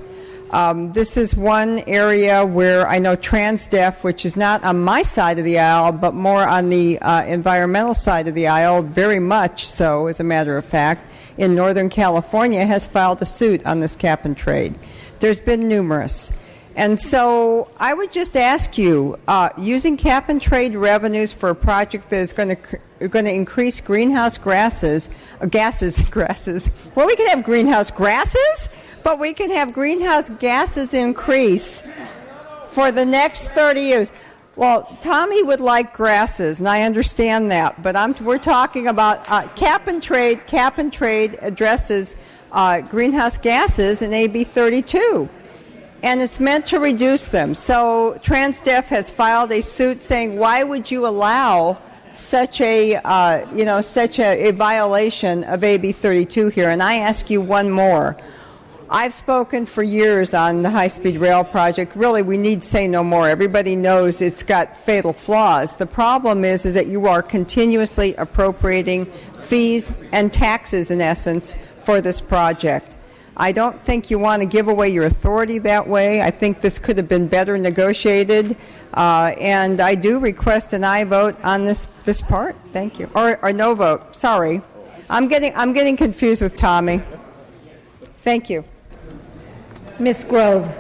This is one area where I know TransDef, which is not on my side of the aisle, but more on the environmental side of the aisle, very much so, as a matter of fact, in Northern California, has filed a suit on this cap and trade. There's been numerous. And so I would just ask you, using cap and trade revenues for a project that is going to increase greenhouse gases. Well, we can have greenhouse grasses, but we can have greenhouse gases increase for the next 30 years. Well, Tommy would like grasses, and I understand that, but we're talking about cap and trade. Cap and trade addresses greenhouse gases in AB 32, and it's meant to reduce them. So TransDef has filed a suit saying, why would you allow such a violation of AB 32 here? And I ask you one more. I've spoken for years on the high-speed rail project. Really, we need say no more. Everybody knows it's got fatal flaws. The problem is that you are continuously appropriating fees and taxes, in essence, for this project. I don't think you want to give away your authority that way. I think this could have been better negotiated, and I do request an aye vote on this part. Thank you, or no vote. Sorry, I'm getting confused with Tommy. Thank you. Ms. Grove.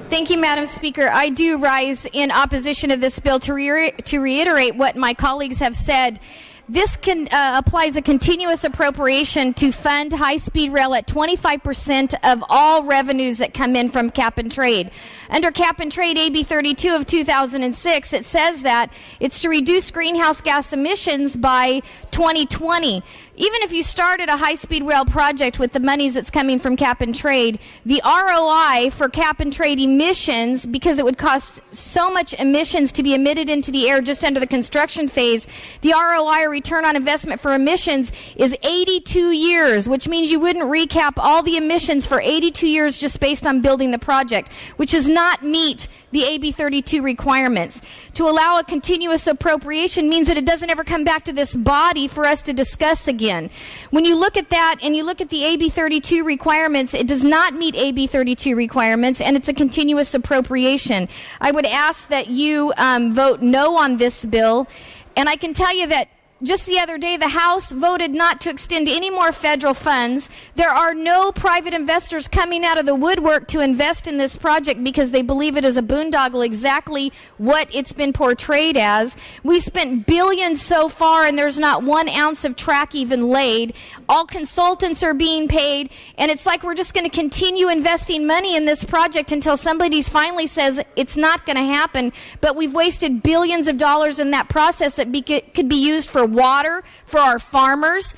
Thank you, Madam Speaker. I do rise in opposition of this bill to reiterate what my colleagues have said. This applies a continuous appropriation to fund high-speed rail at 25% of all revenues that come in from cap and trade. Under cap and trade AB 32 of 2006, it says that it's to reduce greenhouse gas emissions by 2020. Even if you started a high-speed rail project with the monies that's coming from cap and trade, the ROI for cap and trade emissions, because it would cost so much emissions to be emitted into the air just under the construction phase, the ROI, or return on investment for emissions, is 82 years, which means you wouldn't recap all the emissions for 82 years just based on building the project, which does not meet the AB 32 requirements. To allow a continuous appropriation means that it doesn't ever come back to this body for us to discuss again. When you look at that and you look at the AB 32 requirements, it does not meet AB 32 requirements, and it's a continuous appropriation. I would ask that you vote no on this bill, and I can tell you that just the other day, the House voted not to extend any more federal funds. There are no private investors coming out of the woodwork to invest in this project because they believe it is a boondoggle, exactly what it's been portrayed as. We spent billions so far, and there's not 1 ounce of track even laid. All consultants are being paid, and it's like we're just going to continue investing money in this project until somebody finally says it's not going to happen. But we've wasted billions of dollars in that process that could be used for water, for our farmers.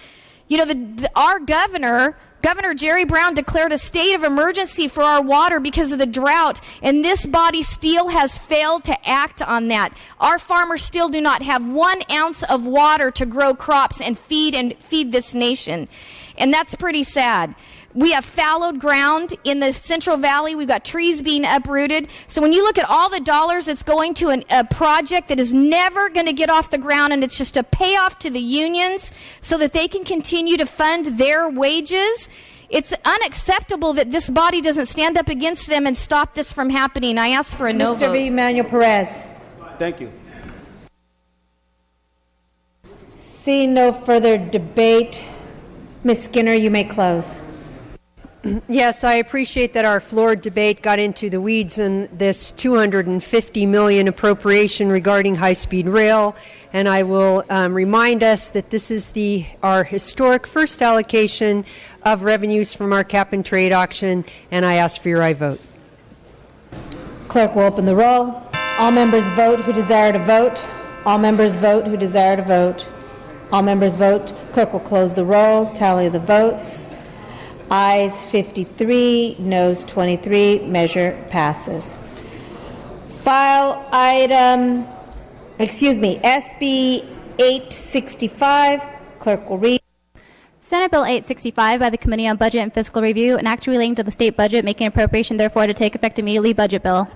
You know, our Governor Jerry Brown, declared a state of emergency for our water because of the drought, and this body still has failed to act on that. Our farmers still do not have 1 ounce of water to grow crops and feed this nation, and that's pretty sad. We have fallowed ground in the Central Valley. We've got trees being uprooted. So when you look at all the dollars that's going to a project that is never going to get off the ground, and it's just a payoff to the unions so that they can continue to fund their wages, it's unacceptable that this body doesn't stand up against them and stop this from happening. I ask for a no vote. Mr. Emanuel Perez. Thank you. Seeing no further debate, Ms. Skinner, you may close. Yes, I appreciate that our floor debate got into the weeds in this $250 million appropriation regarding high-speed rail, and I will remind us that this is our historic first allocation of revenues from our cap-and-trade auction, and I ask for your aye vote. Clerk will open the roll. All members vote who desire to vote. All members vote who desire to vote. All members vote. Clerk will close the roll. Tally the votes. Ayes 53, noes 23. Measure passes. File item, SB 865. Clerk will read. Senate Bill 865 by the Committee on Budget and Fiscal Review, an act relating to the state budget, making appropriation therefore to take effect immediately. Budget bill.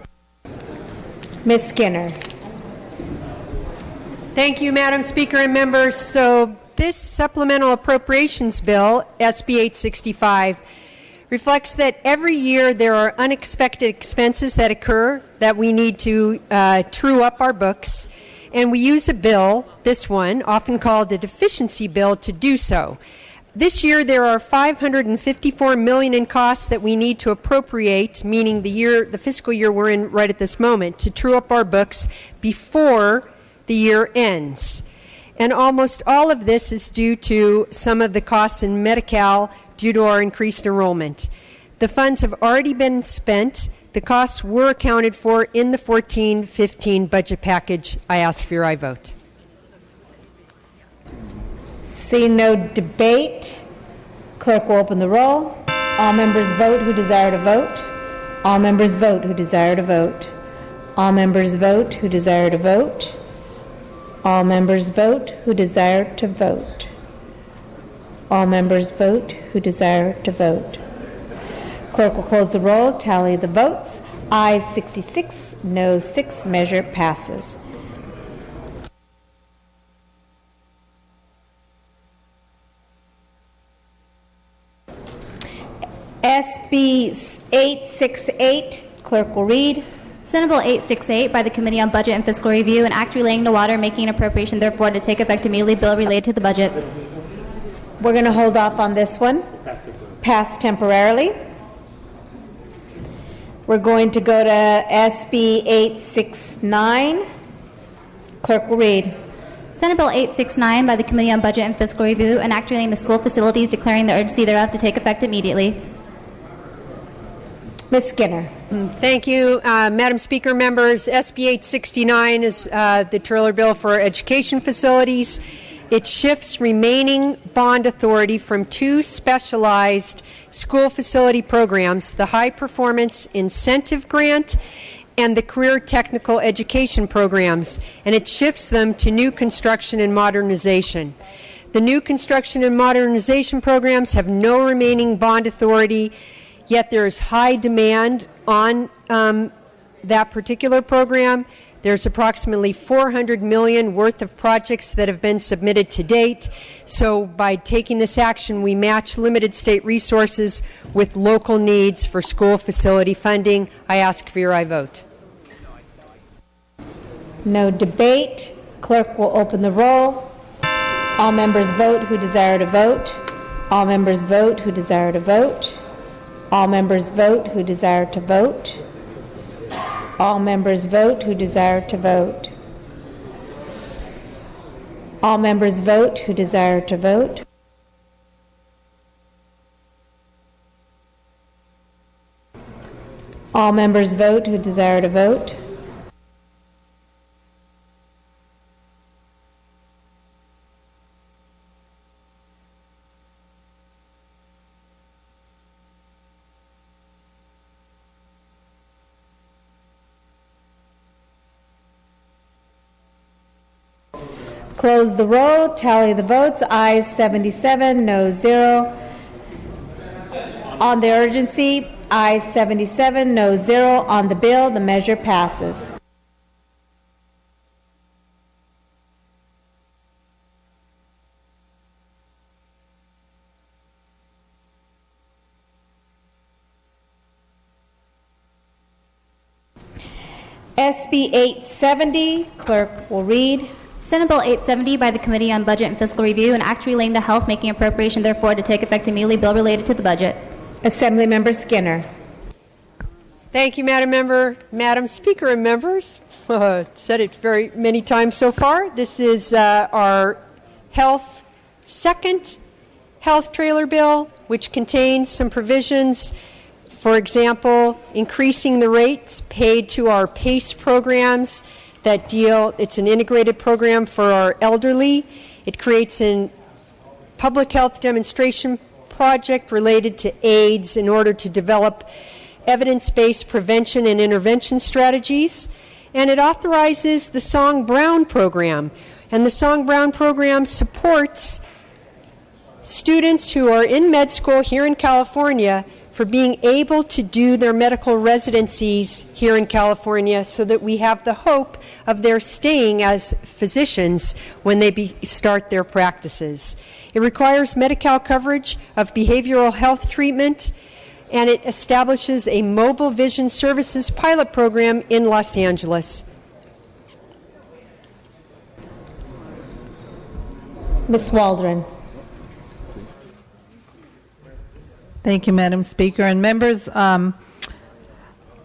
Ms. Skinner. Thank you, Madam Speaker and members. So this supplemental appropriations bill, SB 865, reflects that every year there are unexpected expenses that occur that we need to true up our books, and we use a bill, this one, often called a deficiency bill, to do so. This year there are $554 million in costs that we need to appropriate, meaning the fiscal year we're in right at this moment, to true up our books before the year ends. And almost all of this is due to some of the costs in Medi-Cal due to our increased enrollment. The funds have already been spent. The costs were accounted for in the 14-15 budget package. I ask for your aye vote. Seeing no debate, clerk will open the roll. All members vote who desire to vote. All members vote who desire to vote. All members vote who desire to vote. All members vote who desire to vote. All members vote who desire to vote. Clerk will close the roll, tally the votes. Ayes 66, no 6. Measure passes. SB 868, clerk will read. Senate Bill 868 by the Committee on Budget and Fiscal Review, an act relating to water, making an appropriation therefore to take effect immediately. Bill related to the budget. We're going to hold off on this one. Pass temporarily. We're going to go to SB 869. Clerk will read. Senate Bill 869 by the Committee on Budget and Fiscal Review, an act relating to school facilities, declaring the urgency thereof to take effect immediately. Ms. Skinner. Thank you, Madam Speaker, members. SB 869 is the trailer bill for education facilities. It shifts remaining bond authority from two specialized school facility programs, the High Performance Incentive Grant and the Career Technical Education programs, and it shifts them to new construction and modernization. The new construction and modernization programs have no remaining bond authority, yet there is high demand on that particular program. There's approximately $400 million worth of projects that have been submitted to date. So by taking this action, we match limited state resources with local needs for school facility funding. I ask for your aye vote. No debate. Clerk will open the roll. All members vote who desire to vote. All members vote who desire to vote. All members vote who desire to vote. All members vote who desire to vote. All members vote who desire to vote. All members vote who desire to vote. Close the roll, tally the votes. Ayes 77, no 0. On the urgency, ayes 77, no 0. On the bill, the measure passes. SB 870, clerk will read. Senate Bill 870 by the Committee on Budget and Fiscal Review, an act relating to health, making appropriation therefore to take effect immediately, bill related to the budget. Assemblymember Skinner. Thank you, Madam Member. Madam Speaker and members, said it very many times so far. This is our second health trailer bill, which contains some provisions. For example, increasing the rates paid to our PACE programs that it's an integrated program for our elderly. It creates a public health demonstration project related to AIDS in order to develop evidence-based prevention and intervention strategies. And it authorizes the Song Brown program. And the Song Brown program supports students who are in med school here in California for being able to do their medical residencies here in California so that we have the hope of their staying as physicians when they start their practices. It requires Medi-Cal coverage of behavioral health treatment, and it establishes a mobile vision services pilot program in Los Angeles. Ms. Waldron. Thank you, Madam Speaker. And members,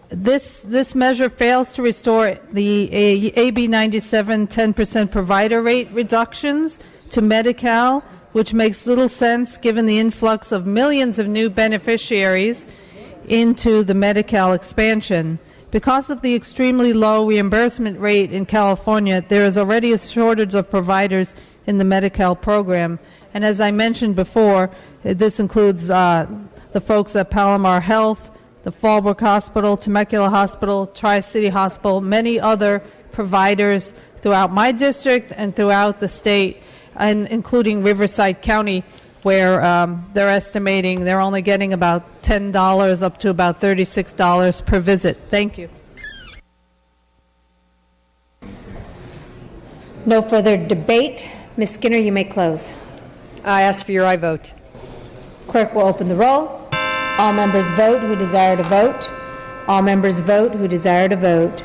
this measure fails to restore the AB 97 10% provider rate reductions to Medi-Cal, which makes little sense given the influx of millions of new beneficiaries into the Medi-Cal expansion. Because of the extremely low reimbursement rate in California, there is already a shortage of providers in the Medi-Cal program. And as I mentioned before, this includes the folks at Palomar Health, the Fallbrook Hospital, Temecula Hospital, Tri-City Hospital, many other providers throughout my district and throughout the state, and including Riverside County, where they're estimating they're only getting about $10 up to about $36 per visit. Thank you. No further debate. Ms. Skinner, you may close. I ask for your aye vote. Clerk will open the roll. All members vote who desire to vote. All members vote who desire to vote.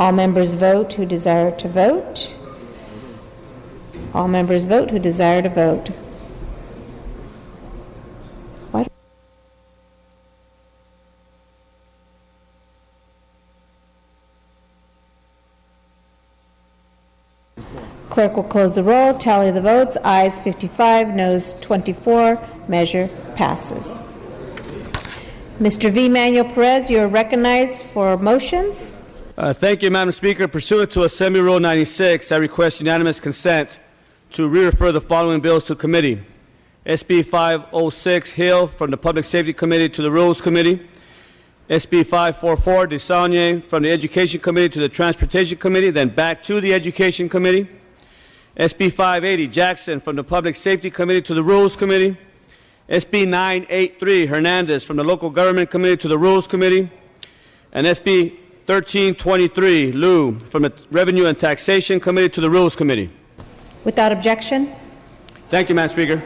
All members vote who desire to vote. All members vote who desire to vote. What? Clerk will close the roll, tally the votes. Ayes 55, noes 24. Measure passes. Mr. V. Manuel Perez, you are recognized for motions. Thank you, Madam Speaker. Pursuant to Assembly Rule 96, I request unanimous consent to re-refer the following bills to committee. SB 506, Hill, from the Public Safety Committee to the Rules Committee. SB 544, Desaulnier, from the Education Committee to the Transportation Committee, then back to the Education Committee. SB 580, Jackson, from the Public Safety Committee to the Rules Committee. SB 983, Hernandez, from the Local Government Committee to the Rules Committee. And SB 1323, Liu, from the Revenue and Taxation Committee to the Rules Committee. Without objection. Thank you, Madam Speaker.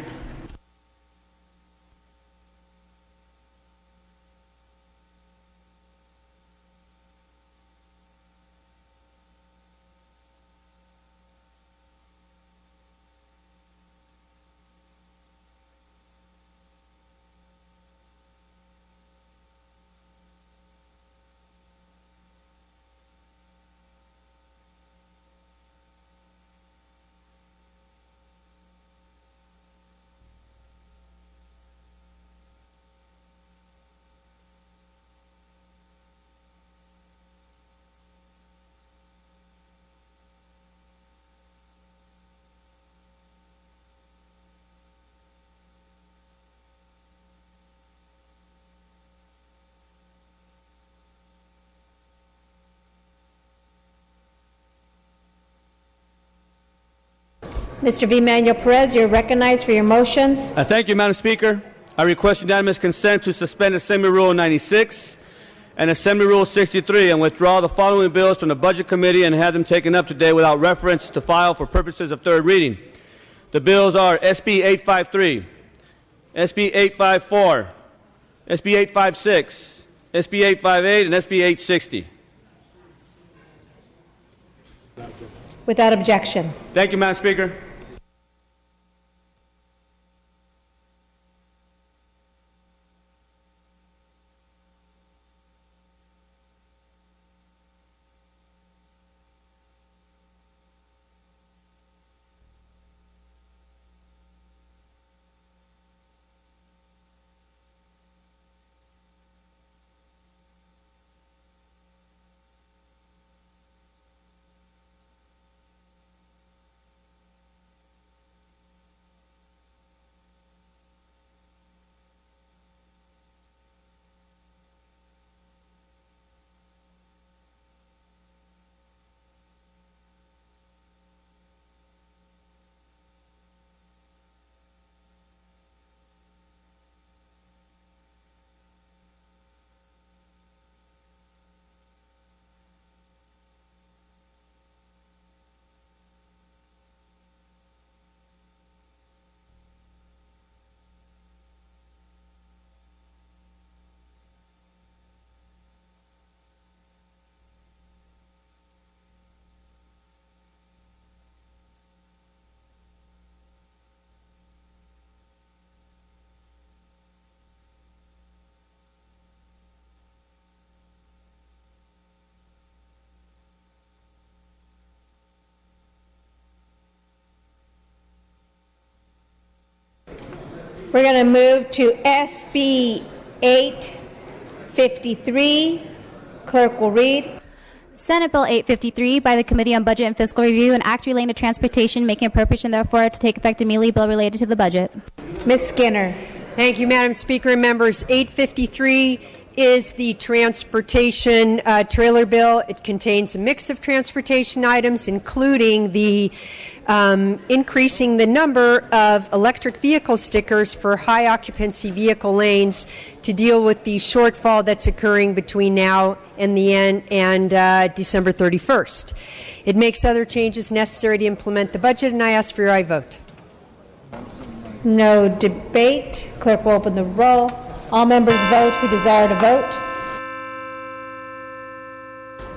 Mr. V. Manuel Perez, you're recognized for your motions. Thank you, Madam Speaker. I request unanimous consent to suspend Assembly Rule 96 and Assembly Rule 63 and withdraw the following bills from the Budget Committee and have them taken up today without reference to file for purposes of third reading. The bills are SB 853, SB 854, SB 856, SB 858, and SB 860. Without objection. Thank you, Madam Speaker. We're going to move to SB 853. Clerk will read. Senate Bill 853 by the Committee on Budget and Fiscal Review, an act relating to transportation, making appropriation therefore to take effect immediately, bill related to the budget. Ms. Skinner. Thank you, Madam Speaker and members. 853 is the transportation trailer bill. It contains a mix of transportation items, including the increasing the number of electric vehicle stickers for high occupancy vehicle lanes to deal with the shortfall that's occurring between now and the end and December 31st. It makes other changes necessary to implement the budget, and I ask for your aye vote. No debate. Clerk will open the roll. All members vote who desire to vote.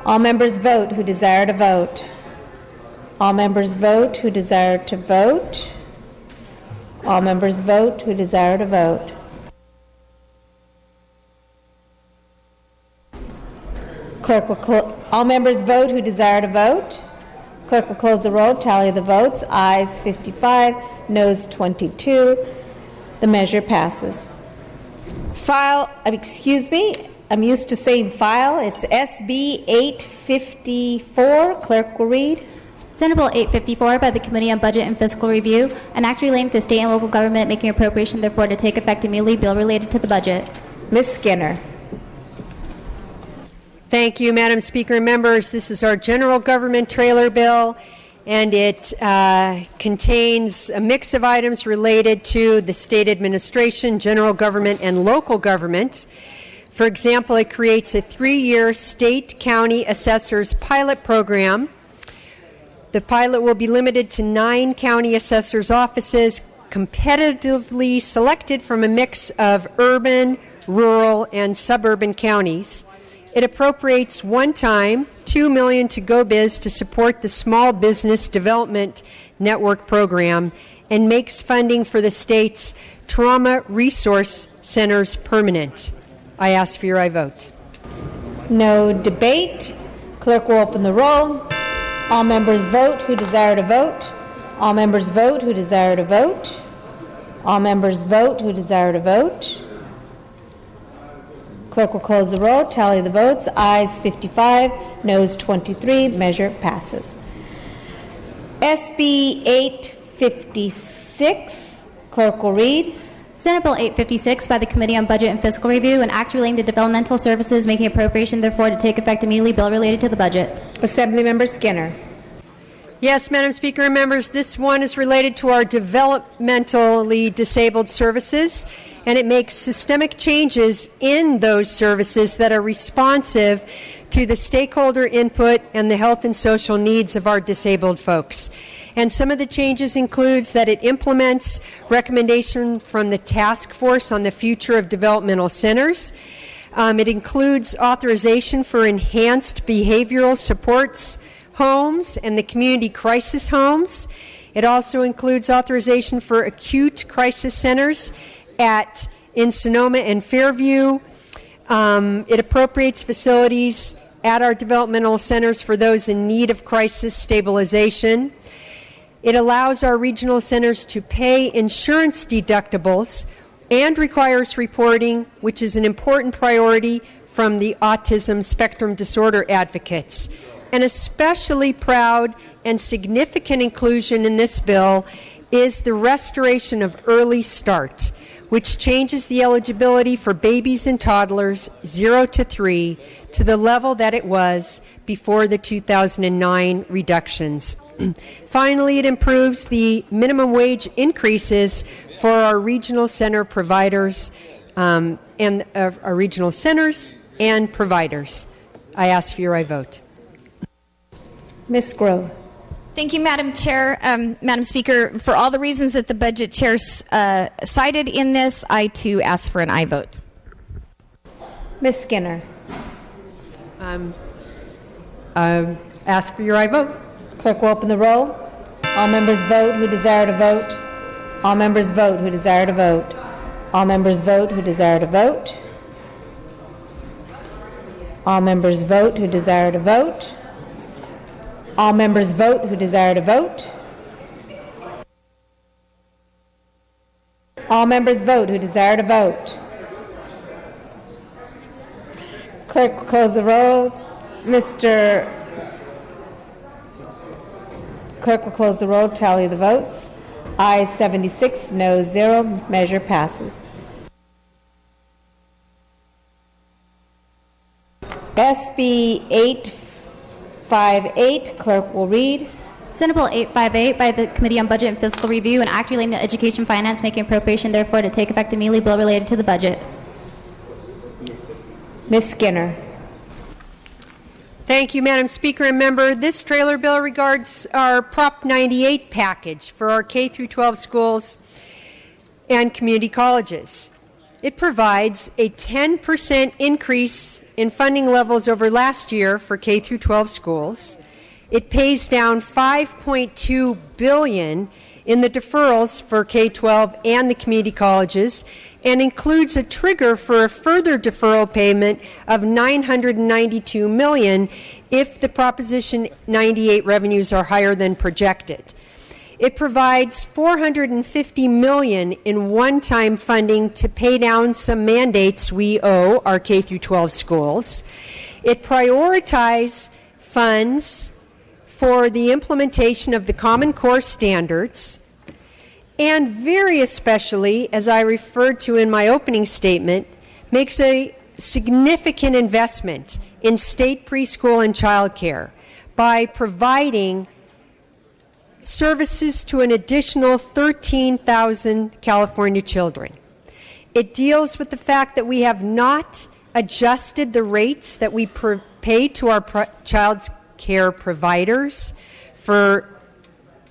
All members vote who desire to vote. All members vote who desire to vote. All members vote who desire to vote. Clerk will all members vote who desire to vote. Clerk will close the roll, tally the votes. Ayes 55, noes 22. The measure passes. Excuse me, I'm used to saying file. It's SB 854. Clerk will read. Senate Bill 854 by the Committee on Budget and Fiscal Review, an act relating to state and local government, making appropriation therefore to take effect immediately, bill related to the budget. Ms. Skinner. Thank you, Madam Speaker and members. This is our general government trailer bill, and it contains a mix of items related to the state administration, general government, and local government. For example, it creates a 3-year state county assessors pilot program. The pilot will be limited to 9 county assessors' offices, competitively selected from a mix of urban, rural, and suburban counties. It appropriates one-time $2 million to GoBiz to support the Small Business Development Network program and makes funding for the state's trauma resource centers permanent. I ask for your aye vote. No debate. Clerk will open the roll. All members vote who desire to vote. All members vote who desire to vote. All members vote who desire to vote. Clerk will close the roll, tally the votes. Ayes 55, noes 23. Measure passes. SB 856. Clerk will read. Senate Bill 856 by the Committee on Budget and Fiscal Review, an act relating to developmental services, making appropriation therefore to take effect immediately, bill related to the budget. Assemblymember Skinner. Yes, Madam Speaker and members, this one is related to our developmentally disabled services, and it makes systemic changes in those services that are responsive to the stakeholder input and the health and social needs of our disabled folks. And some of the changes includes that it implements recommendation from the Task Force on the Future of Developmental Centers. It includes authorization for enhanced behavioral supports homes and the community crisis homes. It also includes authorization for acute crisis centers in Sonoma and Fairview. It appropriates facilities at our developmental centers for those in need of crisis stabilization. It allows our regional centers to pay insurance deductibles and requires reporting, which is an important priority from the autism spectrum disorder advocates. An especially proud and significant inclusion in this bill is the restoration of Early Start, which changes the eligibility for babies and toddlers 0 to 3 to the level that it was before the 2009 reductions. Finally, it improves the minimum wage increases for our regional center providers and our regional centers and providers. I ask for your aye vote. Ms. Grove. Thank you, Madam Chair. Madam Speaker, for all the reasons that the budget chair cited in this, I too ask for an aye vote. Ms. Skinner. Ask for your aye vote. Clerk will open the roll. All members vote who desire to vote. All members vote who desire to vote. All members vote who desire to vote. All members vote who desire to vote. All members vote who desire to vote. All members vote who desire to vote. Clerk will close the roll. Clerk will close the roll, tally the votes. Ayes 76, noes 0. Measure passes. SB 858, clerk will read. Senate Bill 858 by the Committee on Budget and Fiscal Review, an act relating to education finance, making appropriation therefore to take effect immediately, bill related to the budget. Ms. Skinner. Thank you, Madam Speaker and member. This trailer bill regards our Prop 98 package for our K-12 schools and community colleges. It provides a 10% increase in funding levels over last year for K-12 schools. It pays down $5.2 billion in the deferrals for K-12 and the community colleges, and includes a trigger for a further deferral payment of $992 million if the Proposition 98 revenues are higher than projected. It provides $450 million in one-time funding to pay down some mandates we owe our K-12 schools. It prioritizes funds for the implementation of the Common Core standards, and very especially, as I referred to in my opening statement, makes a significant investment in state preschool and child care by providing services to an additional 13,000 California children. It deals with the fact that we have not adjusted the rates that we pay to our child care providers for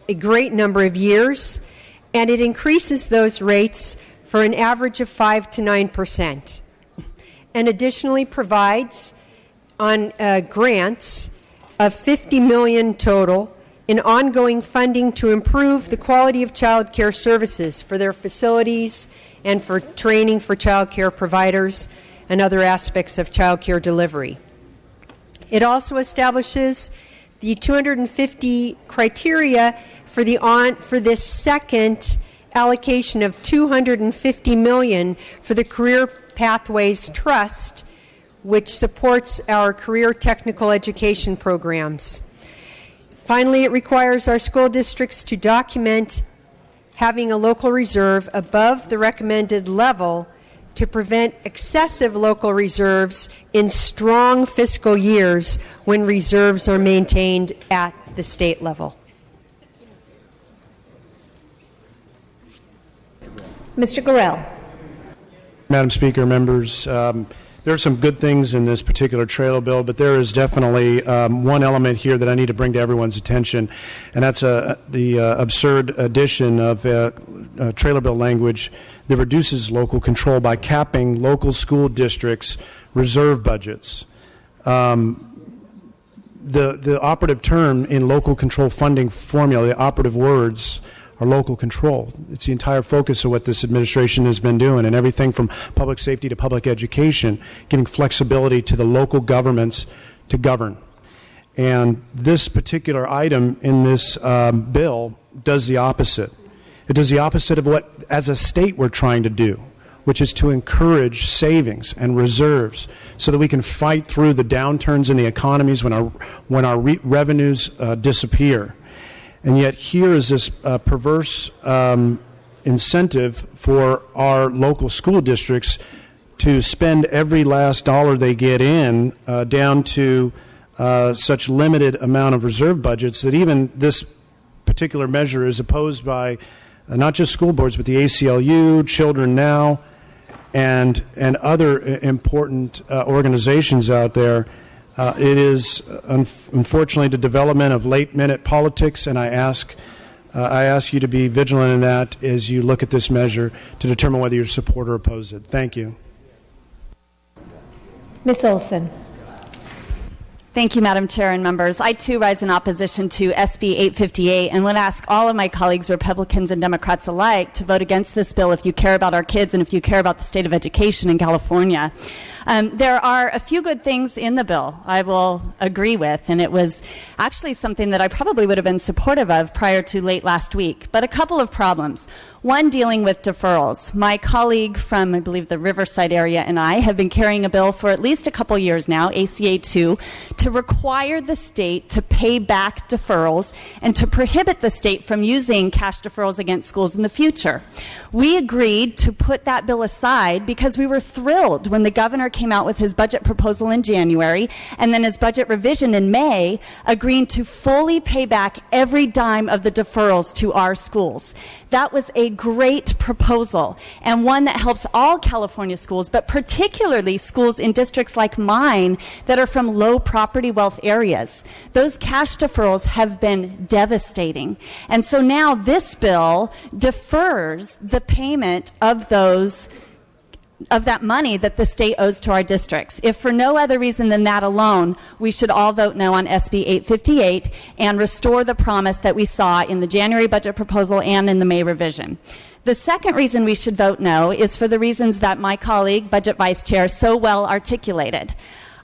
a great number of years, and it increases those rates for an average of 5 to 9%, and additionally provides on grants of $50 million total in ongoing funding to improve the quality of child care services for their facilities and for training for child care providers and other aspects of child care delivery. It also establishes the 250 criteria for this second allocation of $250 million for the Career Pathways Trust, which supports our career technical education programs. Finally, it requires our school districts to document having a local reserve above the recommended level to prevent excessive local reserves in strong fiscal years when reserves are maintained at the state level. Mr. Gorell. Madam Speaker, members, there are some good things in this particular trailer bill, but there is definitely one element here that I need to bring to everyone's attention, and that's the absurd addition of trailer bill language that reduces local control by capping local school districts' reserve budgets. The operative term in local control funding formula, the operative words, are local control. It's the entire focus of what this administration has been doing, and everything from public safety to public education, giving flexibility to the local governments to govern. And this particular item in this bill does the opposite. It does the opposite of what, as a state, we're trying to do, which is to encourage savings and reserves so that we can fight through the downturns in the economies when our revenues disappear. And yet here is this perverse incentive for our local school districts to spend every last dollar they get in down to such limited amount of reserve budgets that even this particular measure is opposed by not just school boards, but the ACLU, Children Now, and other important organizations out there. It is unfortunately the development of late-minute politics, and I ask you to be vigilant in that as you look at this measure to determine whether you support or oppose it. Thank you. Ms. Olsen. Thank you, Madam Chair and members. I, too, rise in opposition to SB 858 and would ask all of my colleagues, Republicans and Democrats alike, to vote against this bill if you care about our kids and if you care about the state of education in California. There are a few good things in the bill I will agree with, and it was actually something that I probably would have been supportive of prior to late last week, but a couple of problems. One, dealing with deferrals. My colleague from, I believe, the Riverside area and I have been carrying a bill for at least a couple years now, ACA 2, to require the state to pay back deferrals and to prohibit the state from using cash deferrals against schools in the future. We agreed to put that bill aside because we were thrilled when the governor came out with his budget proposal in January and then his budget revision in May, agreeing to fully pay back every dime of the deferrals to our schools. That was a great proposal and one that helps all California schools, but particularly schools in districts like mine that are from low property wealth areas. Those cash deferrals have been devastating. And so now this bill defers the payment of that money that the state owes to our districts. If for no other reason than that alone, we should all vote no on SB 858 and restore the promise that we saw in the January budget proposal and in the May revision. The second reason we should vote no is for the reasons that my colleague, Budget Vice Chair, so well articulated.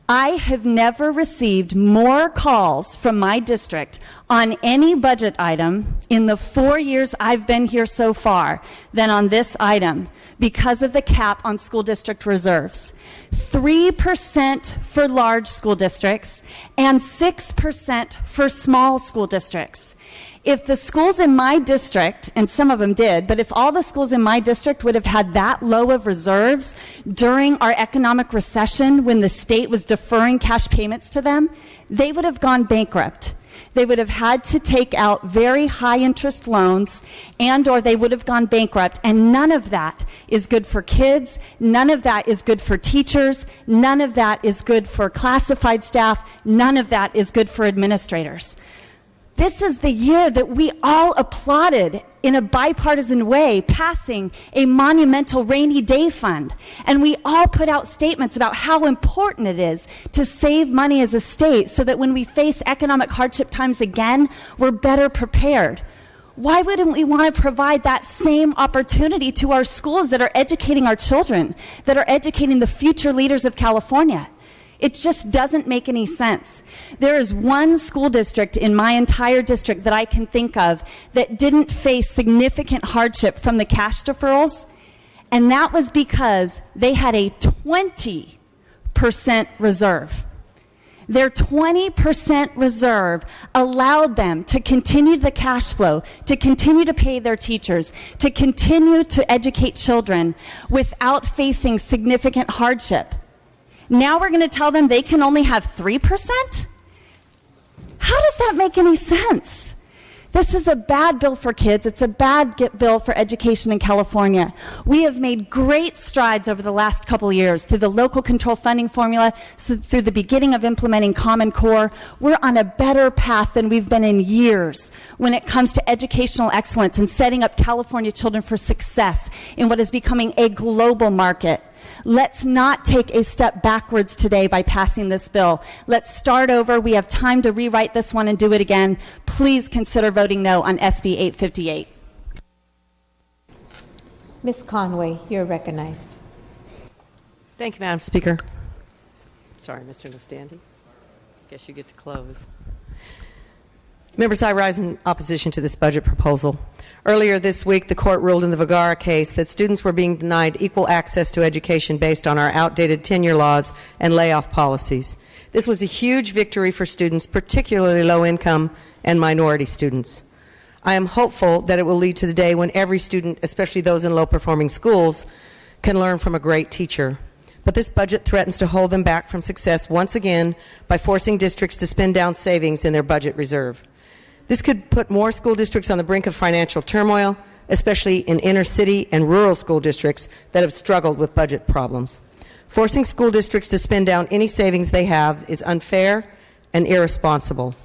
I have never received more calls from my district on any budget item in the 4 years I've been here so far than on this item because of the cap on school district reserves. 3% for large school districts and 6% for small school districts. If the schools in my district, and some of them did, but if all the schools in my district would have had that low of reserves during our economic recession when the state was deferring cash payments to them, they would have gone bankrupt. They would have had to take out very high interest loans and or they would have gone bankrupt, and none of that is good for kids, none of that is good for teachers, none of that is good for classified staff, none of that is good for administrators. This is the year that we all applauded in a bipartisan way, passing a monumental rainy day fund. And we all put out statements about how important it is to save money as a state so that when we face economic hardship times again, we're better prepared. Why wouldn't we want to provide that same opportunity to our schools that are educating our children, that are educating the future leaders of California? It just doesn't make any sense. There is one school district in my entire district that I can think of that didn't face significant hardship from the cash deferrals, and that was because they had a 20% reserve. Their 20% reserve allowed them to continue the cash flow, to continue to pay their teachers, to continue to educate children without facing significant hardship. Now we're going to tell them they can only have 3%? How does that make any sense? This is a bad bill for kids. It's a bad bill for education in California. We have made great strides over the last couple of years through the local control funding formula, through the beginning of implementing Common Core. We're on a better path than we've been in years when it comes to educational excellence and setting up California children for success in what is becoming a global market. Let's not take a step backwards today by passing this bill. Let's start over. We have time to rewrite this one and do it again. Please consider voting no on SB 858. Ms. Conway, you're recognized. Thank you, Madam Speaker. Sorry, Mr. Nastandy. Guess you get to close. Members, I rise in opposition to this budget proposal. Earlier this week, the court ruled in the Vergara case that students were being denied equal access to education based on our outdated tenure laws and layoff policies. This was a huge victory for students, particularly low-income and minority students. I am hopeful that it will lead to the day when every student, especially those in low-performing schools, can learn from a great teacher. But this budget threatens to hold them back from success once again by forcing districts to spend down savings in their budget reserve. This could put more school districts on the brink of financial turmoil, especially in inner city and rural school districts that have struggled with budget problems. Forcing school districts to spend down any savings they have is unfair and irresponsible.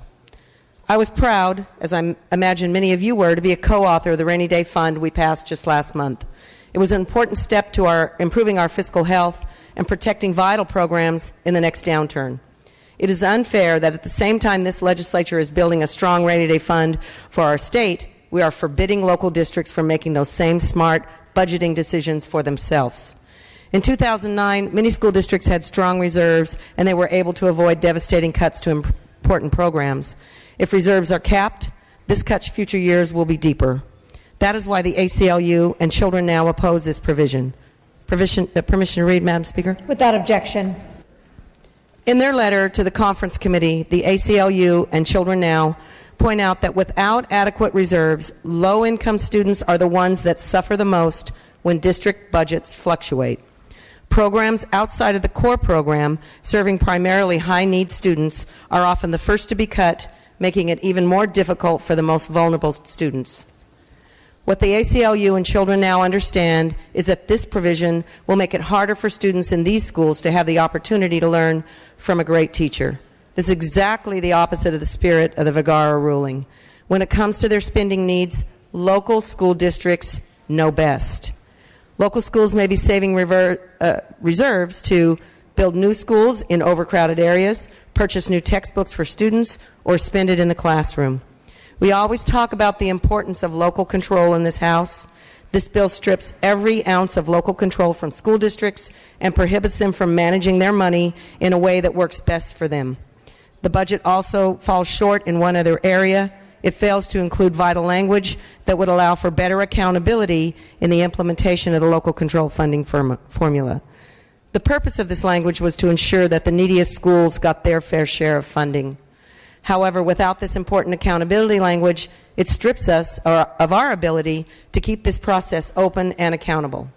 I was proud, as I imagine many of you were, to be a co-author of the Rainy Day Fund we passed just last month. It was an important step to improving our fiscal health and protecting vital programs in the next downturn. It is unfair that at the same time this legislature is building a strong rainy day fund for our state, we are forbidding local districts from making those same smart budgeting decisions for themselves. In 2009, many school districts had strong reserves and they were able to avoid devastating cuts to important programs. If reserves are capped, this cut future years will be deeper. That is why the ACLU and Children Now oppose this provision. Permission to read, Madam Speaker? Without objection. In their letter to the conference committee, the ACLU and Children Now point out that without adequate reserves, low-income students are the ones that suffer the most when district budgets fluctuate. Programs outside of the core program, serving primarily high-need students, are often the first to be cut, making it even more difficult for the most vulnerable students. What the ACLU and Children Now understand is that this provision will make it harder for students in these schools to have the opportunity to learn from a great teacher. This is exactly the opposite of the spirit of the Vergara ruling. When it comes to their spending needs, local school districts know best. Local schools may be saving reserves to build new schools in overcrowded areas, purchase new textbooks for students, or spend it in the classroom. We always talk about the importance of local control in this House. This bill strips every ounce of local control from school districts and prohibits them from managing their money in a way that works best for them. The budget also falls short in one other area. It fails to include vital language that would allow for better accountability in the implementation of the local control funding formula. The purpose of this language was to ensure that the neediest schools got their fair share of funding. However, without this important accountability language, it strips us of our ability to keep this process open and accountable.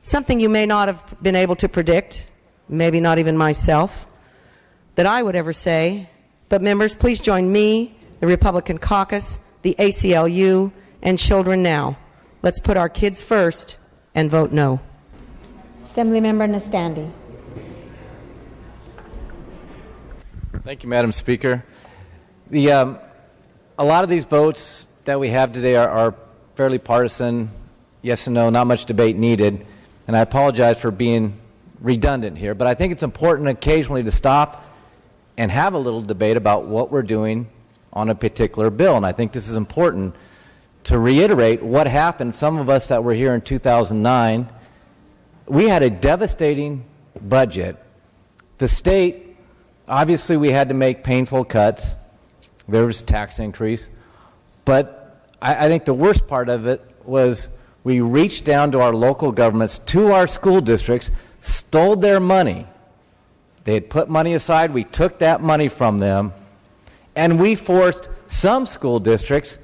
Something you may not have been able to predict, maybe not even myself, that I would ever say, but members, please join me, the Republican caucus, the ACLU, and Children Now. Let's put our kids first and vote no. Assemblymember Nastandy. Thank you, Madam Speaker. A lot of these votes that we have today are fairly partisan, yes and no, not much debate needed, and I apologize for being redundant here, but I think it's important occasionally to stop and have a little debate about what we're doing on a particular bill, and I think this is important to reiterate what happened. Some of us that were here in 2009, we had a devastating budget. The state, obviously we had to make painful cuts. There was a tax increase. But I think the worst part of it was we reached down to our local governments, to our school districts, stole their money. They had put money aside. We took that money from them, and we forced some school districts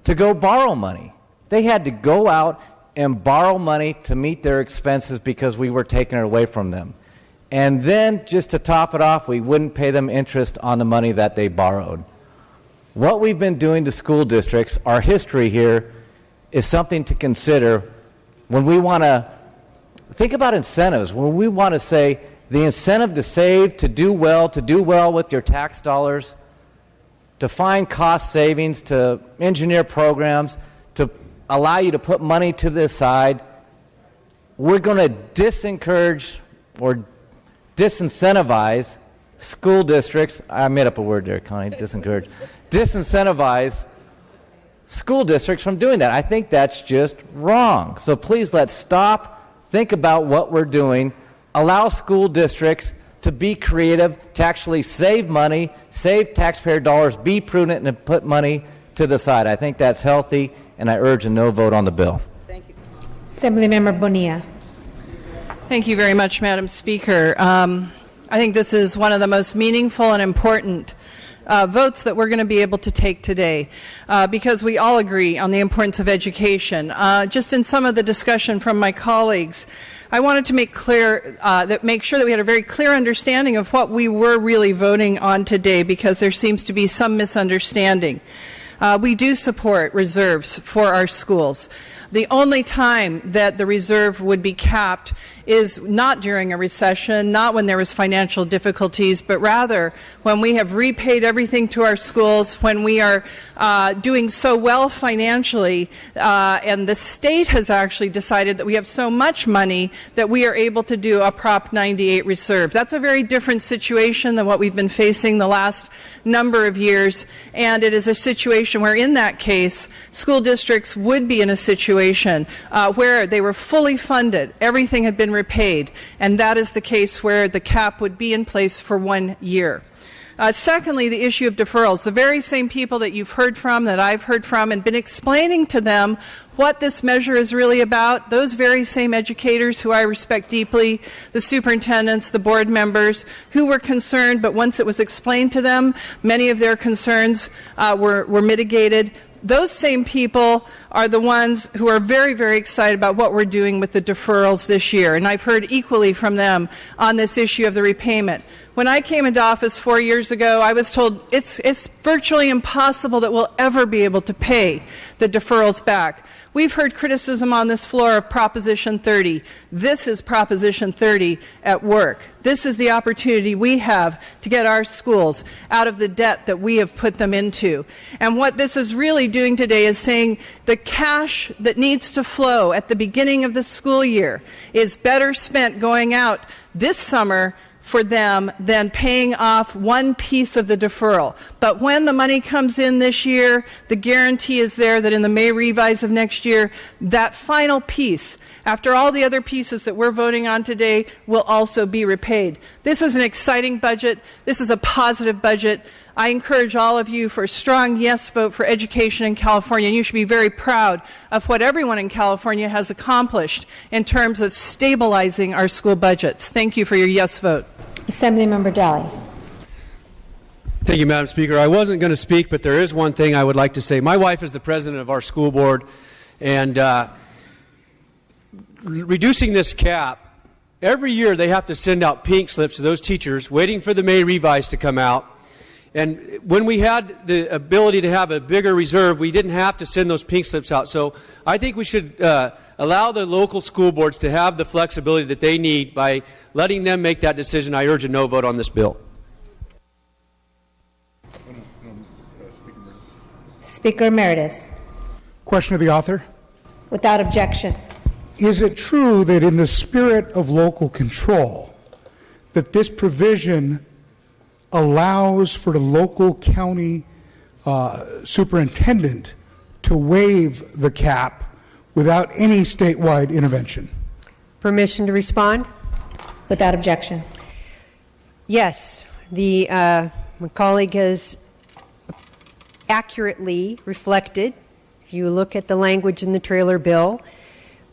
to go borrow money. They had to go out and borrow money to meet their expenses because we were taking it away from them. And then, just to top it off, we wouldn't pay them interest on the money that they borrowed. What we've been doing to school districts, our history here, is something to consider when we want to think about incentives, when we want to say the incentive to save, to do well with your tax dollars, to find cost savings, to engineer programs, to allow you to put money to the side. We're going to disencourage or disincentivize school districts. I made up a word there, Connie, disencourage. Disincentivize school districts from doing that. I think that's just wrong. So please let's stop, think about what we're doing, allow school districts to be creative, to actually save money, save taxpayer dollars, be prudent, and put money to the side. I think that's healthy, and I urge a no vote on the bill. Thank you. Assemblymember Bonilla. Thank you very much, Madam Speaker. I think this is one of the most meaningful and important votes that we're going to be able to take today because we all agree on the importance of education. Just in some of the discussion from my colleagues, I wanted to make sure that we had a very clear understanding of what we were really voting on today, because there seems to be some misunderstanding. We do support reserves for our schools. The only time that the reserve would be capped is not during a recession, not when there was financial difficulties, but rather when we have repaid everything to our schools, when we are doing so well financially, and the state has actually decided that we have so much money that we are able to do a Prop 98 reserve. That's a very different situation than what we've been facing the last number of years, and it is a situation where, in that case, school districts would be in a situation where they were fully funded, everything had been repaid, and that is the case where the cap would be in place for 1 year. Secondly, the issue of deferrals. The very same people that you've heard from, that I've heard from, and been explaining to them what this measure is really about, those very same educators who I respect deeply, the superintendents, the board members, who were concerned, but once it was explained to them, many of their concerns were mitigated. Those same people are the ones who are very, very excited about what we're doing with the deferrals this year, and I've heard equally from them on this issue of the repayment. When I came into office 4 years ago, I was told it's virtually impossible that we'll ever be able to pay the deferrals back. We've heard criticism on this floor of Proposition 30. This is Proposition 30 at work. This is the opportunity we have to get our schools out of the debt that we have put them into. And what this is really doing today is saying the cash that needs to flow at the beginning of the school year is better spent going out this summer for them than paying off one piece of the deferral. But when the money comes in this year, the guarantee is there that in the May revise of next year, that final piece, after all the other pieces that we're voting on today, will also be repaid. This is an exciting budget. This is a positive budget. I encourage all of you for a strong yes vote for education in California, and you should be very proud of what everyone in California has accomplished in terms of stabilizing our school budgets. Thank you for your yes vote. Assemblymember Daly. Thank you, Madam Speaker. I wasn't going to speak, but there is one thing I would like to say. My wife is the president of our school board, and reducing this cap, every year they have to send out pink slips to those teachers waiting for the May revise to come out. And when we had the ability to have a bigger reserve, we didn't have to send those pink slips out. So I think we should allow the local school boards to have the flexibility that they need by letting them make that decision. I urge a no vote on this bill. Speaker Emeritus. Question of the author. Without objection. Is it true that in the spirit of local control, that this provision allows for the local county superintendent to waive the cap without any statewide intervention? Permission to respond? Without objection. Yes, my colleague has accurately reflected, if you look at the language in the trailer bill,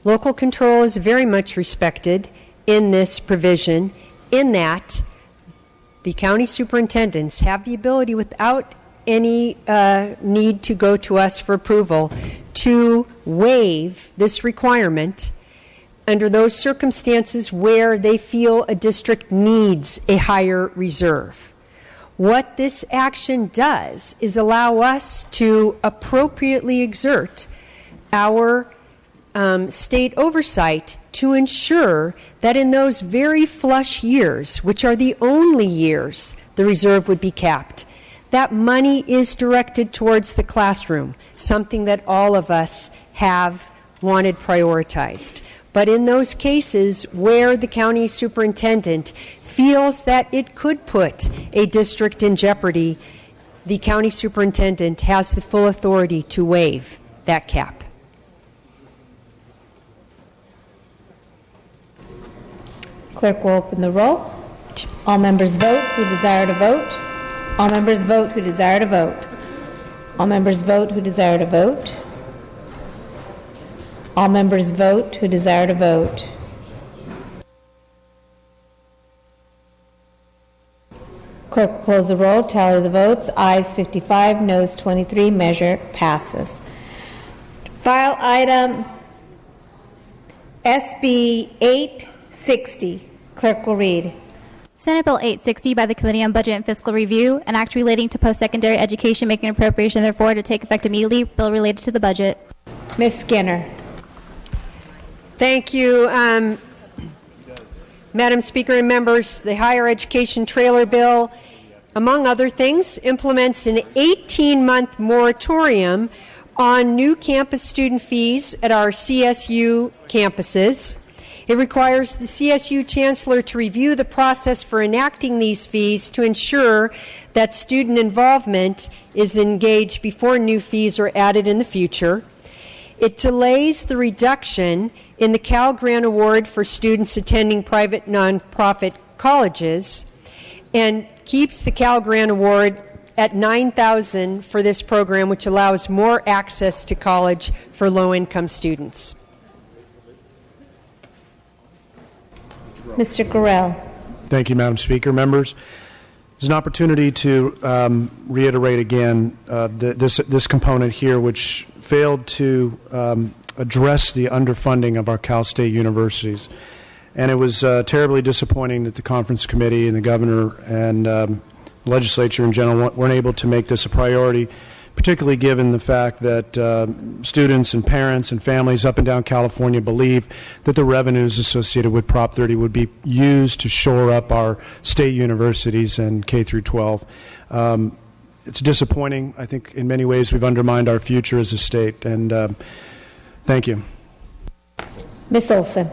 local control is very much respected in this provision, in that the county superintendents have the ability, without any need to go to us for approval, to waive this requirement under those circumstances where they feel a district needs a higher reserve. What this action does is allow us to appropriately exert our state oversight to ensure that in those very flush years, which are the only years the reserve would be capped, that money is directed towards the classroom, something that all of us have wanted prioritized. But in those cases where the county superintendent feels that it could put a district in jeopardy, the county superintendent has the full authority to waive that cap. Clerk will open the roll. All members vote who desire to vote. All members vote who desire to vote. All members vote who desire to vote. All members vote who desire to vote. Clerk will close the roll, tally the votes. Ayes 55, noes 23. Measure passes. File item SB 860. Clerk will read. Senate Bill 860 by the Committee on Budget and Fiscal Review, an act relating to post-secondary education, making appropriation therefore to take effect immediately. Bill related to the budget. Ms. Skinner. Thank you, Madam Speaker and members. The Higher Education Trailer Bill, among other things, implements an 18-month moratorium on new campus student fees at our CSU campuses. It requires the CSU Chancellor to review the process for enacting these fees to ensure that student involvement is engaged before new fees are added in the future. It delays the reduction in the Cal Grant Award for students attending private nonprofit colleges and keeps the Cal Grant Award at $9,000 for this program, which allows more access to college for low-income students. Mr. Gorell. Thank you, Madam Speaker. Members, there's an opportunity to reiterate again this component here, which failed to address the underfunding of our Cal State universities. And it was terribly disappointing that the conference committee and the governor and legislature in general weren't able to make this a priority, particularly given the fact that students and parents and families up and down California believe that the revenues associated with Prop 30 would be used to shore up our state universities and K through 12. It's disappointing. I think in many ways we've undermined our future as a state. And thank you. Ms. Olsen.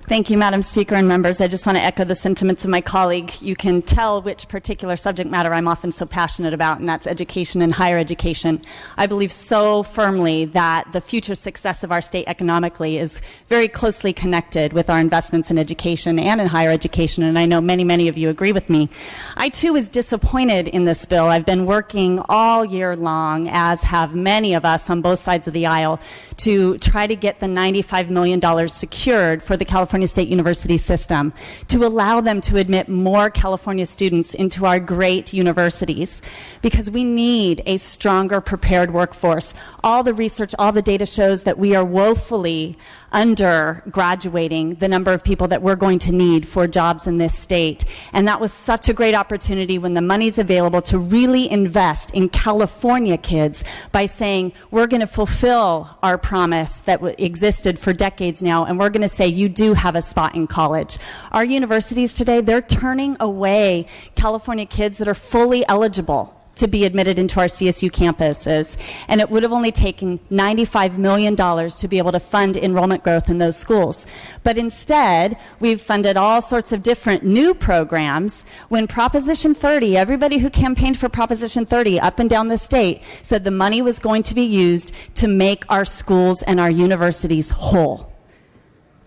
Thank you, Madam Speaker and members. I just want to echo the sentiments of my colleague. You can tell which particular subject matter I'm often so passionate about, and that's education and higher education. I believe so firmly that the future success of our state economically is very closely connected with our investments in education and in higher education, and I know many, many of you agree with me. I, too, was disappointed in this bill. I've been working all year long, as have many of us on both sides of the aisle, to try to get the $95 million secured for the California State University system to allow them to admit more California students into our great universities, because we need a stronger prepared workforce. All the research, all the data shows that we are woefully undergraduating the number of people that we're going to need for jobs in this state. And that was such a great opportunity when the money's available to really invest in California kids by saying we're going to fulfill our promise that existed for decades now, and we're going to say you do have a spot in college. Our universities today, they're turning away California kids that are fully eligible to be admitted into our CSU campuses, and it would have only taken $95 million to be able to fund enrollment growth in those schools. But instead, we've funded all sorts of different new programs when Proposition 30, everybody who campaigned for Proposition 30 up and down the state said the money was going to be used to make our schools and our universities whole.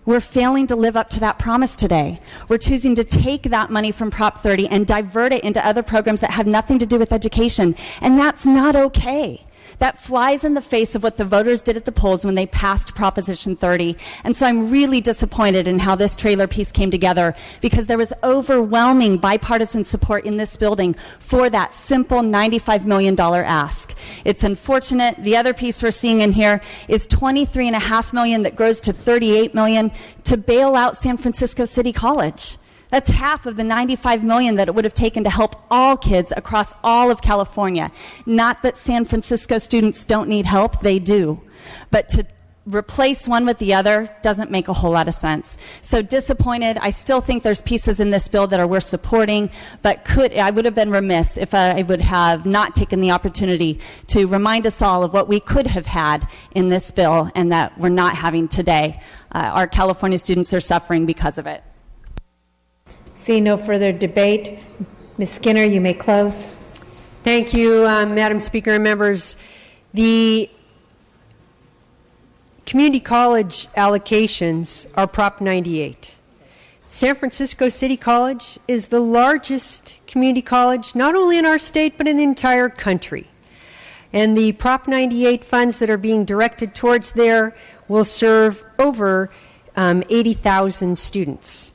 We're failing to live up to that promise today. We're choosing to take that money from Prop 30 and divert it into other programs that have nothing to do with education. And that's not okay. That flies in the face of what the voters did at the polls when they passed Proposition 30. And so I'm really disappointed in how this trailer piece came together, because there was overwhelming bipartisan support in this building for that simple $95 million ask. It's unfortunate. The other piece we're seeing in here is $23.5 million that grows to $38 million to bail out San Francisco City College. That's half of the $95 million that it would have taken to help all kids across all of California. Not that San Francisco students don't need help, they do. But to replace one with the other doesn't make a whole lot of sense. So disappointed. I still think there's pieces in this bill that are worth supporting, but I would have been remiss if I would have not taken the opportunity to remind us all of what we could have had in this bill and that we're not having today. Our California students are suffering because of it. Seeing no further debate, Ms. Skinner, you may close. Thank you, Madam Speaker and members. The community college allocations are Prop 98. San Francisco City College is the largest community college, not only in our state, but in the entire country. And the Prop 98 funds that are being directed towards there will serve over 80,000 students.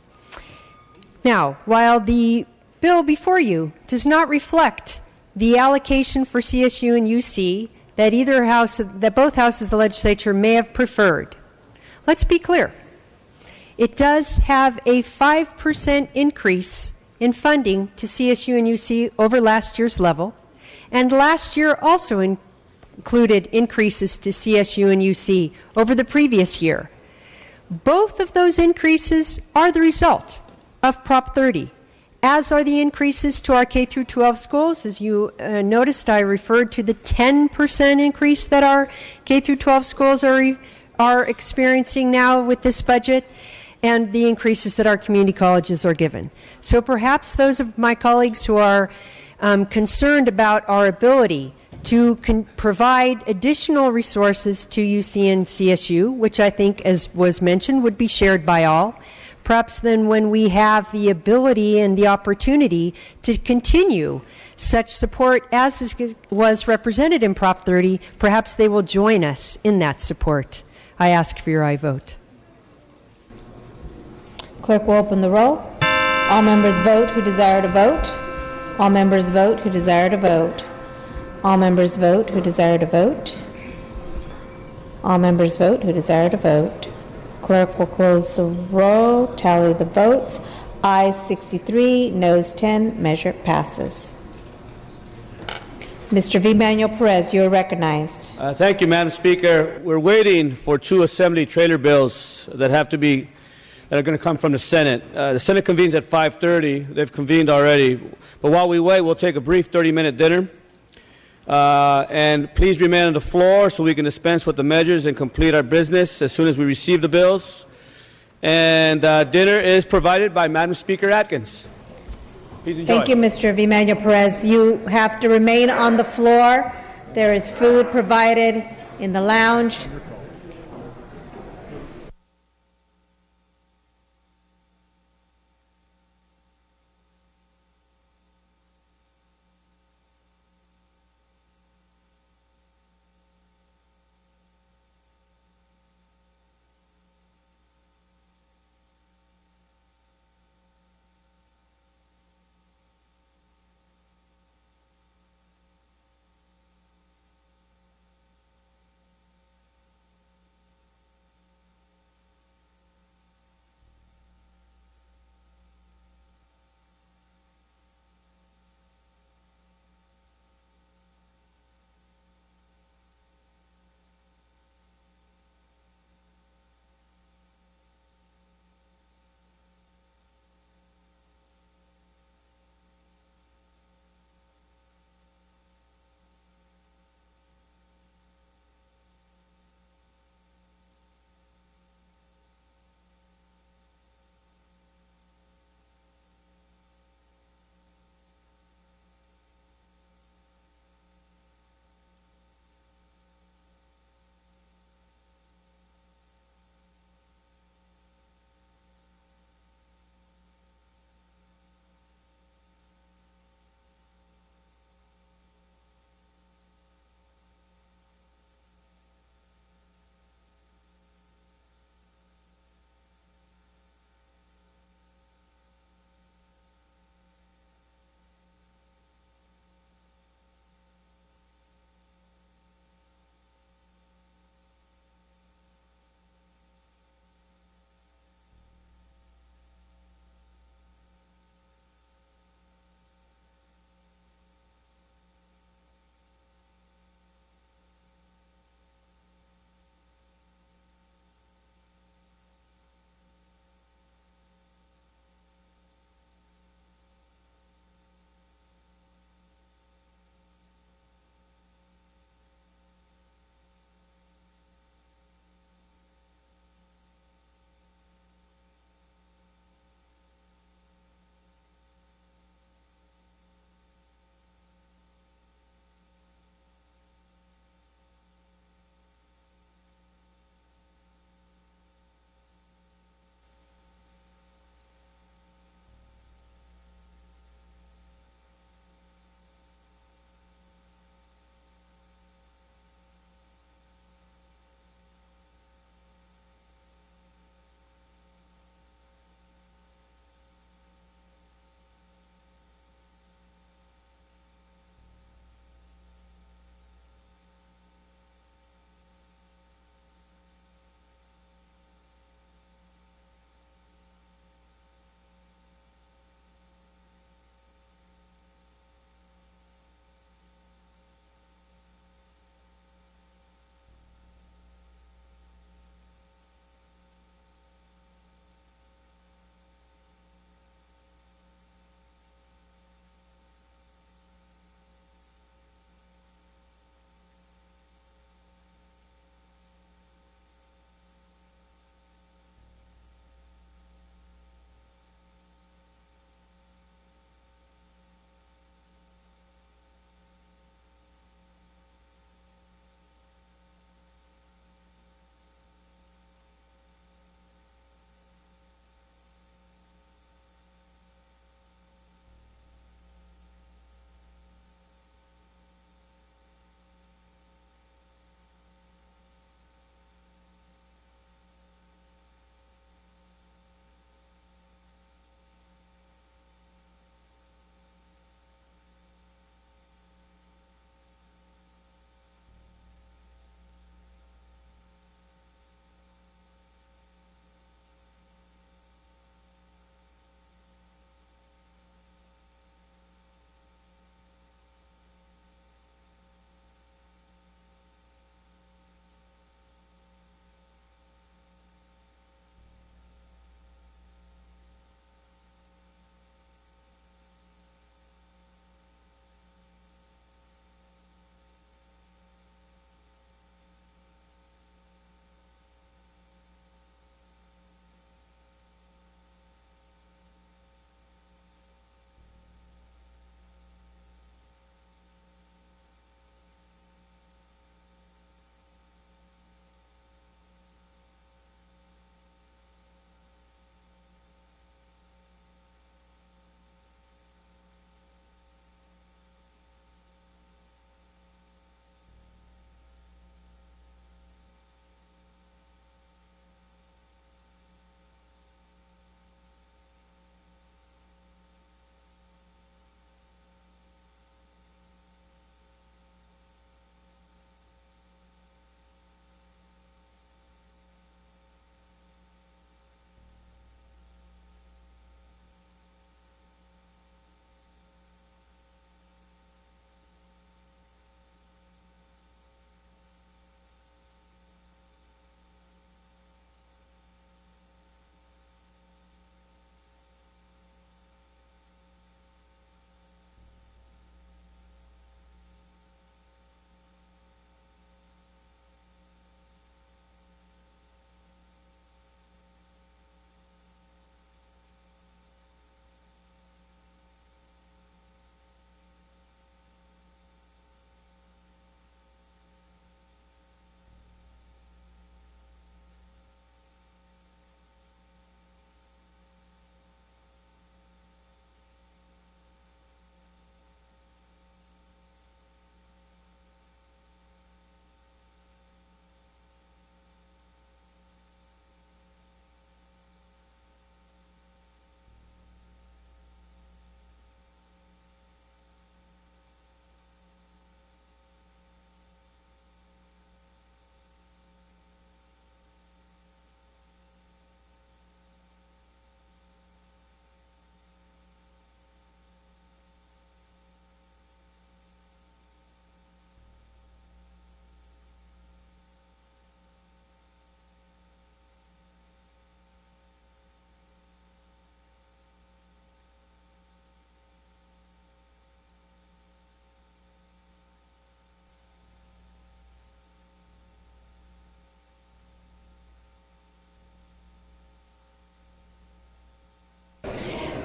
Now, while the bill before you does not reflect the allocation for CSU and UC that both houses of the legislature may have preferred, let's be clear. It does have a 5% increase in funding to CSU and UC over last year's level, and last year also included increases to CSU and UC over the previous year. Both of those increases are the result of Prop 30, as are the increases to our K-12 schools. As you noticed, I referred to the 10% increase that our K-12 schools are experiencing now with this budget, and the increases that our community colleges are given. So perhaps those of my colleagues who are concerned about our ability to provide additional resources to UC and CSU, which I think, as was mentioned, would be shared by all, perhaps then when we have the ability and the opportunity to continue such support as was represented in Prop 30, perhaps they will join us in that support. I ask for your aye vote. Clerk will open the roll. All members vote who desire to vote. All members vote who desire to vote. All members vote who desire to vote. All members vote who desire to vote. Clerk will close the roll, tally the votes. Ayes 63, noes 10, measure passes. Mr. V. Manuel Perez, you are recognized. Thank you, Madam Speaker. We're waiting for two Assembly trailer bills that are going to come from the Senate. The Senate convenes at 5:30. They've convened already. But while we wait, we'll take a brief 30-minute dinner. And please remain on the floor so we can dispense with the measures and complete our business as soon as we receive the bills. And dinner is provided by Madam Speaker Atkins. Please enjoy. Thank you, Mr. V. Manuel Perez. You have to remain on the floor. There is food provided in the lounge.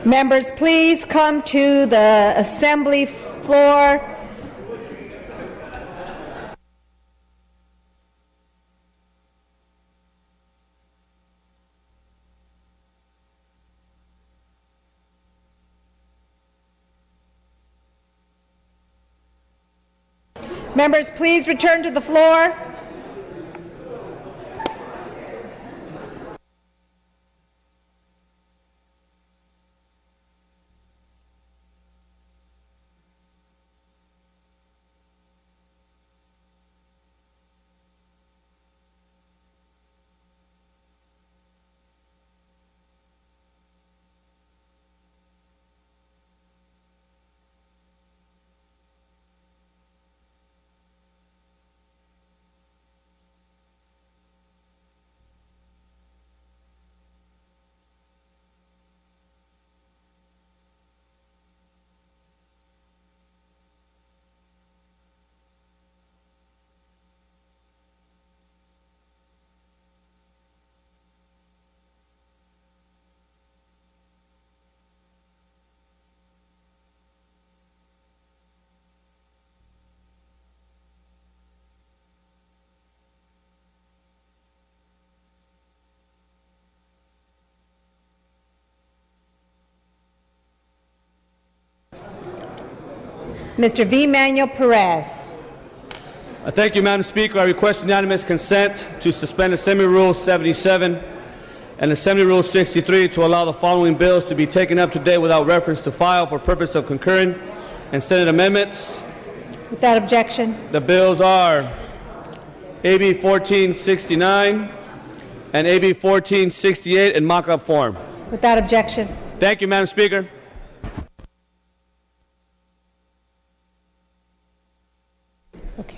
Members, please come to the assembly floor. Members, please return to the floor. Mr. V. Manuel Perez. Thank you, Madam Speaker. I request unanimous consent to suspend Assembly Rule 77 and Assembly Rule 63 to allow the following bills to be taken up today without reference to file for purpose of concurring and Senate amendments. Without objection. The bills are AB 1469 and AB 1468 in mock-up form. Without objection. Thank you, Madam Speaker. Okay.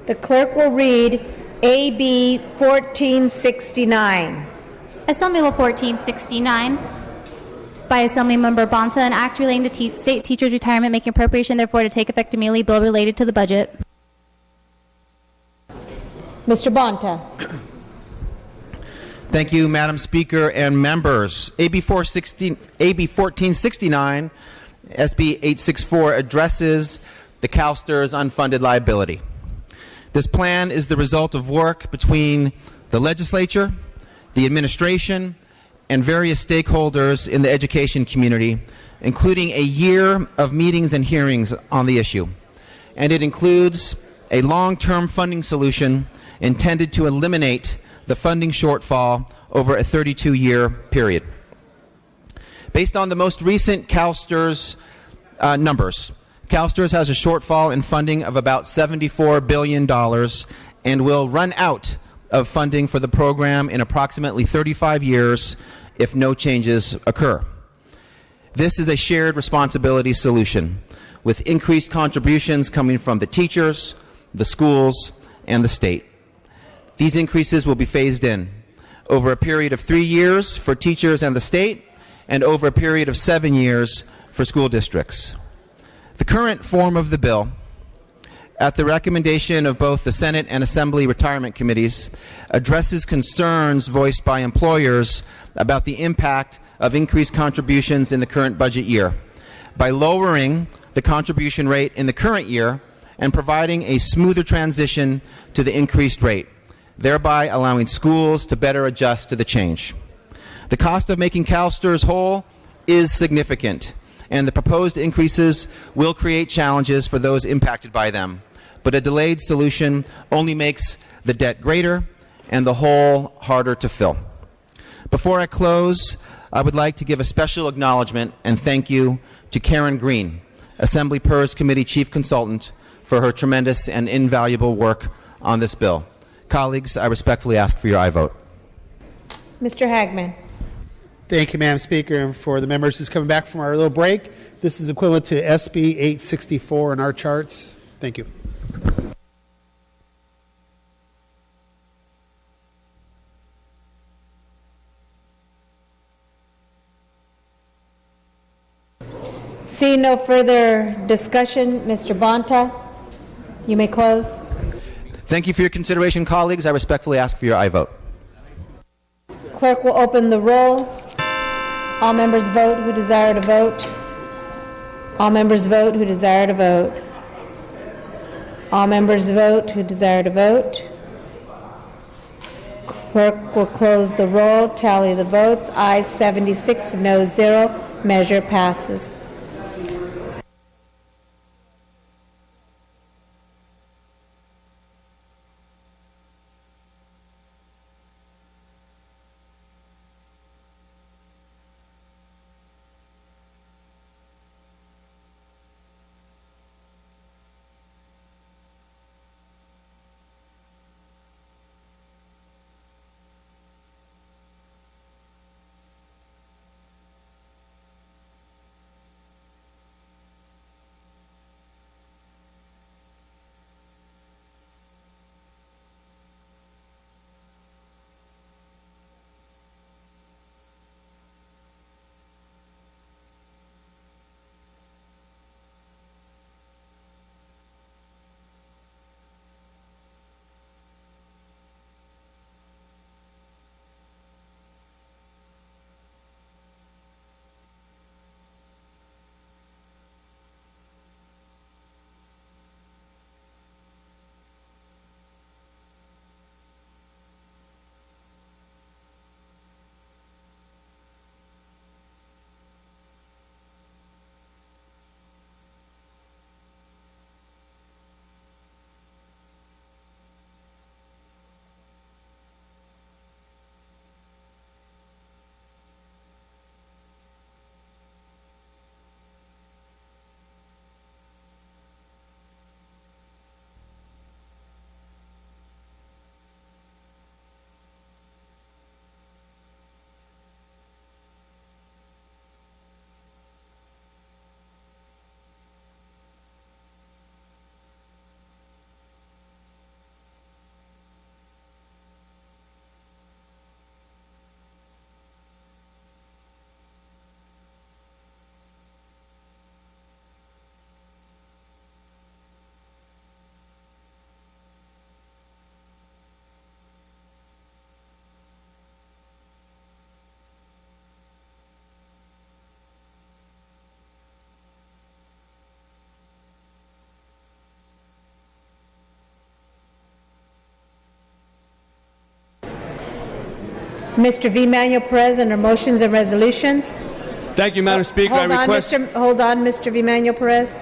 The clerk will read AB 1469. Assembly Bill 1469 by Assemblymember Bonta, an act relating to state teachers' retirement, making appropriation therefore to take effect immediately, bill related to the budget. Mr. Bonta. Thank you, Madam Speaker and members. AB 1469, SB 864 addresses the CalSTRS unfunded liability. This plan is the result of work between the legislature, the administration, and various stakeholders in the education community, including a year of meetings and hearings on the issue. And it includes a long-term funding solution intended to eliminate the funding shortfall over a 32-year period. Based on the most recent CalSTRS numbers, CalSTRS has a shortfall in funding of about $74 billion and will run out of funding for the program in approximately 35 years if no changes occur. This is a shared responsibility solution, with increased contributions coming from the teachers, the schools, and the state. These increases will be phased in over a period of 3 years for teachers and the state, and over a period of 7 years for school districts. The current form of the bill, at the recommendation of both the Senate and Assembly retirement committees, addresses concerns voiced by employers about the impact of increased contributions in the current budget year by lowering the contribution rate in the current year and providing a smoother transition to the increased rate, thereby allowing schools to better adjust to the change. The cost of making CalSTRS whole is significant, and the proposed increases will create challenges for those impacted by them. But a delayed solution only makes the debt greater and the hole harder to fill. Before I close, I would like to give a special acknowledgement and thank you to Karen Green, Assembly PERS Committee Chief Consultant, for her tremendous and invaluable work on this bill. Colleagues, I respectfully ask for your aye vote. Mr. Hagman. Thank you, Madam Speaker. And for the members who's coming back from our little break, this is equivalent to SB 864 in our charts. Thank you. Seeing no further discussion, Mr. Bonta, you may close. Thank you for your consideration, colleagues. I respectfully ask for your aye vote. Clerk will open the roll. All members vote who desire to vote. All members vote who desire to vote. All members vote who desire to vote. Clerk will close the roll, tally the votes. Ayes 76, no 0. Measure passes. Mr. V. Manuel Perez, under motions and resolutions. Thank you, Madam Speaker. Hold on, Mr. V. Manuel Perez.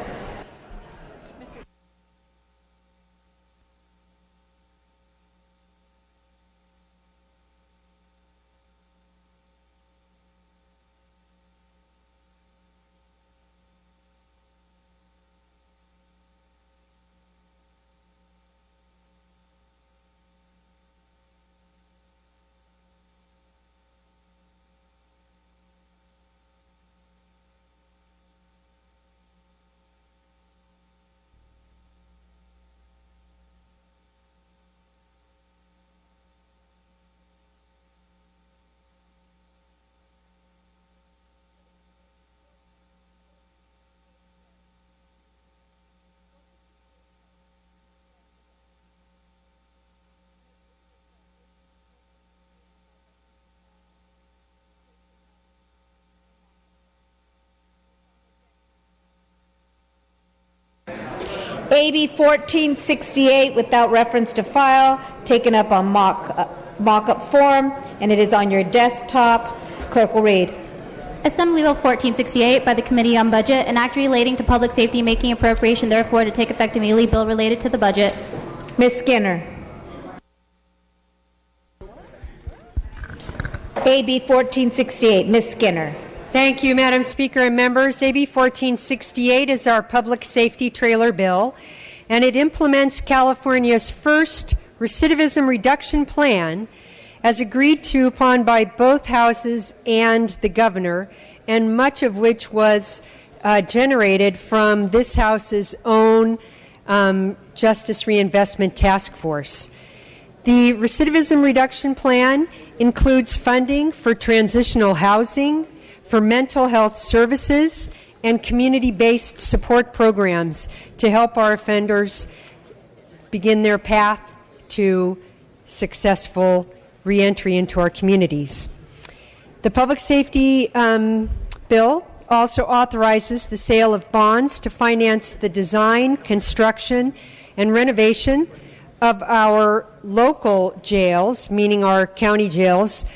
AB 1468 without reference to file, taken up on mock-up form, and it is on your desktop. Clerk will read. Assembly Bill 1468 by the Committee on Budget, an act relating to public safety making appropriation, therefore to take effect immediately, bill related to the budget. Ms. Skinner. AB 1468. Ms. Skinner. Thank you, Madam Speaker and members. AB 1468 is our public safety trailer bill, and it implements California's first recidivism reduction plan as agreed to upon by both houses and the governor, and much of which was generated from this house's own Justice Reinvestment Task Force. The recidivism reduction plan includes funding for transitional housing, for mental health services, and community-based support programs to help our offenders begin their path to successful reentry into our communities. The public safety bill also authorizes the sale of bonds to finance the design, construction, and renovation of our local jails, meaning our county jails,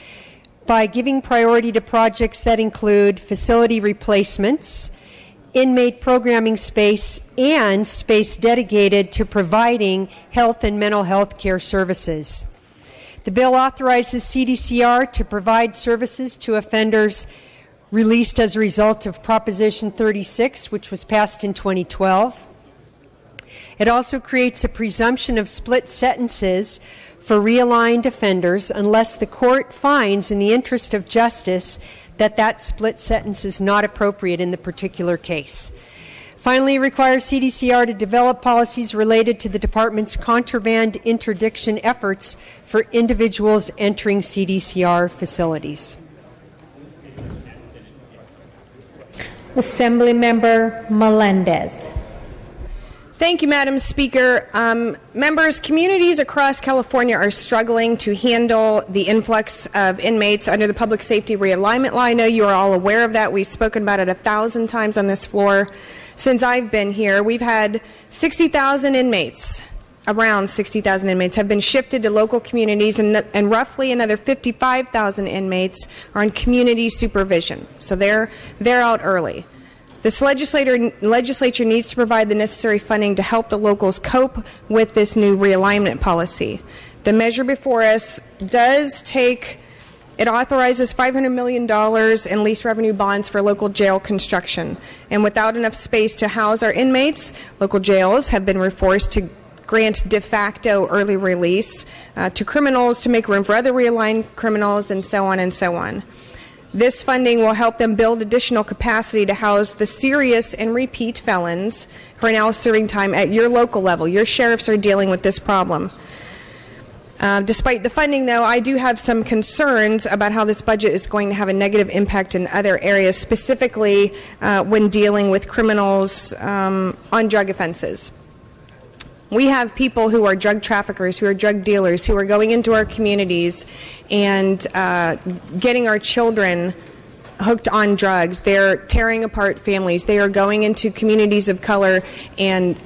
by giving priority to projects that include facility replacements, inmate programming space, and space dedicated to providing health and mental health care services. The bill authorizes CDCR to provide services to offenders released as a result of Proposition 36, which was passed in 2012. It also creates a presumption of split sentences for realigned offenders unless the court finds in the interest of justice that that split sentence is not appropriate in the particular case. Finally, it requires CDCR to develop policies related to the department's contraband interdiction efforts for individuals entering CDCR facilities. Assemblymember Melendez. Thank you, Madam Speaker. Members, communities across California are struggling to handle the influx of inmates under the Public Safety Realignment Law. I know you are all aware of that. We've spoken about it 1,000 times on this floor since I've been here. We've had 60,000 inmates, around 60,000 inmates, have been shifted to local communities, and roughly another 55,000 inmates are on community supervision. So they're out early. This legislature needs to provide the necessary funding to help the locals cope with this new realignment policy. The measure before us it authorizes $500 million in lease revenue bonds for local jail construction. And without enough space to house our inmates, local jails have been forced to grant de facto early release to criminals to make room for other realigned criminals, and so on and so on. This funding will help them build additional capacity to house the serious and repeat felons who are now serving time at your local level. Your sheriffs are dealing with this problem. Despite the funding, though, I do have some concerns about how this budget is going to have a negative impact in other areas, specifically when dealing with criminals on drug offenses. We have people who are drug traffickers, who are drug dealers, who are going into our communities and getting our children hooked on drugs. They're tearing apart families. They are going into communities of color and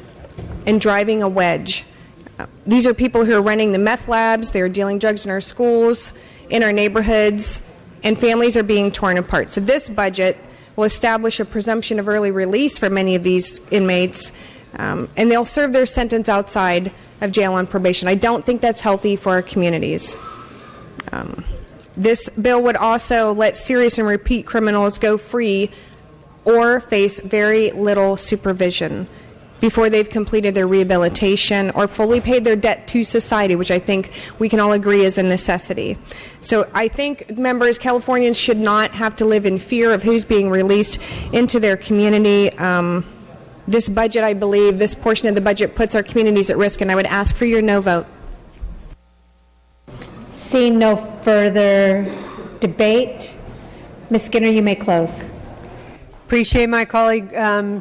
driving a wedge. These are people who are running the meth labs. They're dealing drugs in our schools, in our neighborhoods, and families are being torn apart. So this budget will establish a presumption of early release for many of these inmates, and they'll serve their sentence outside of jail on probation. I don't think that's healthy for our communities. This bill would also let serious and repeat criminals go free or face very little supervision before they've completed their rehabilitation or fully paid their debt to society, which I think we can all agree is a necessity. So I think, members, Californians should not have to live in fear of who's being released into their community. This budget, I believe, this portion of the budget puts our communities at risk, and I would ask for your no vote. Seeing no further debate, Ms. Skinner, you may close. Appreciate my colleague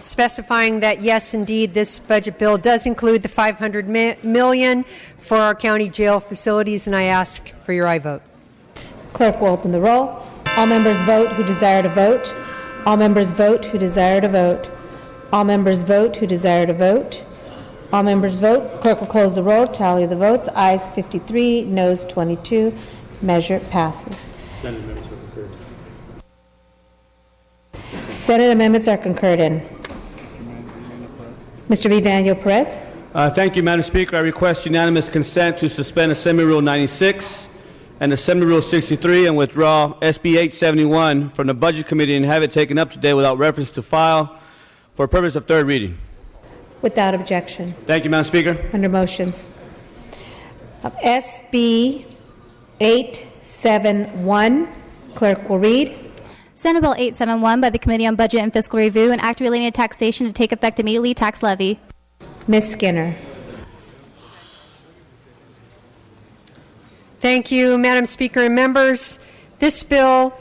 specifying that, yes, indeed, this budget bill does include the $500 million for our county jail facilities, and I ask for your aye vote. Clerk will open the roll. All members vote who desire to vote. All members vote who desire to vote. All members vote who desire to vote. All members vote. Clerk will close the roll. Tally the votes. Ayes 53, noes 22. Measure passes. Senate amendments are concurred. Senate amendments are concurred in. Mr. Vivanio Perez. Thank you, Madam Speaker. I request unanimous consent to suspend Assembly Rule 96 and Assembly Rule 63 and withdraw SB 871 from the Budget Committee and have it taken up today without reference to file for purpose of third reading. Without objection. Thank you, Madam Speaker. Under motions. SB 871. Clerk will read. Senate Bill 871 by the Committee on Budget and Fiscal Review, an act relating to taxation to take effect immediately, tax levy. Ms. Skinner. Thank you, Madam Speaker and members. This bill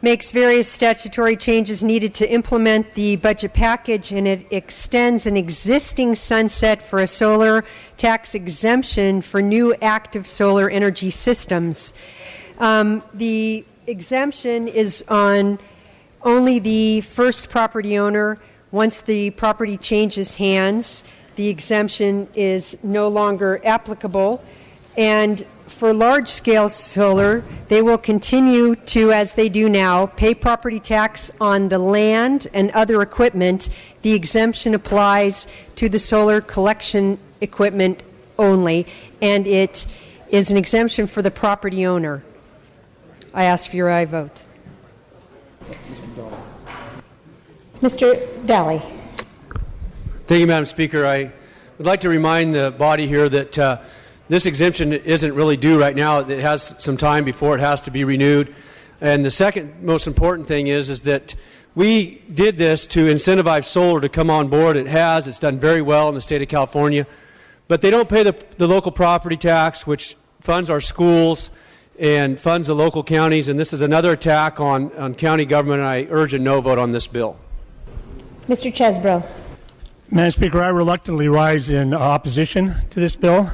makes various statutory changes needed to implement the budget package, and it extends an existing sunset for a solar tax exemption for new active solar energy systems. The exemption is on only the first property owner. Once the property changes hands, the exemption is no longer applicable. And for large-scale solar, they will continue to, as they do now, pay property tax on the land and other equipment. The exemption applies to the solar collection equipment only, and it is an exemption for the property owner. I ask for your aye vote. Mr. Daly. Thank you, Madam Speaker. I would like to remind the body here that this exemption isn't really due right now. It has some time before it has to be renewed. And the second most important thing is that we did this to incentivize solar to come on board. It has. It's done very well in the state of California. But they don't pay the local property tax, which funds our schools and funds the local counties. And this is another attack on county government, and I urge a no vote on this bill. Mr. Chesbro. Madam Speaker, I reluctantly rise in opposition to this bill.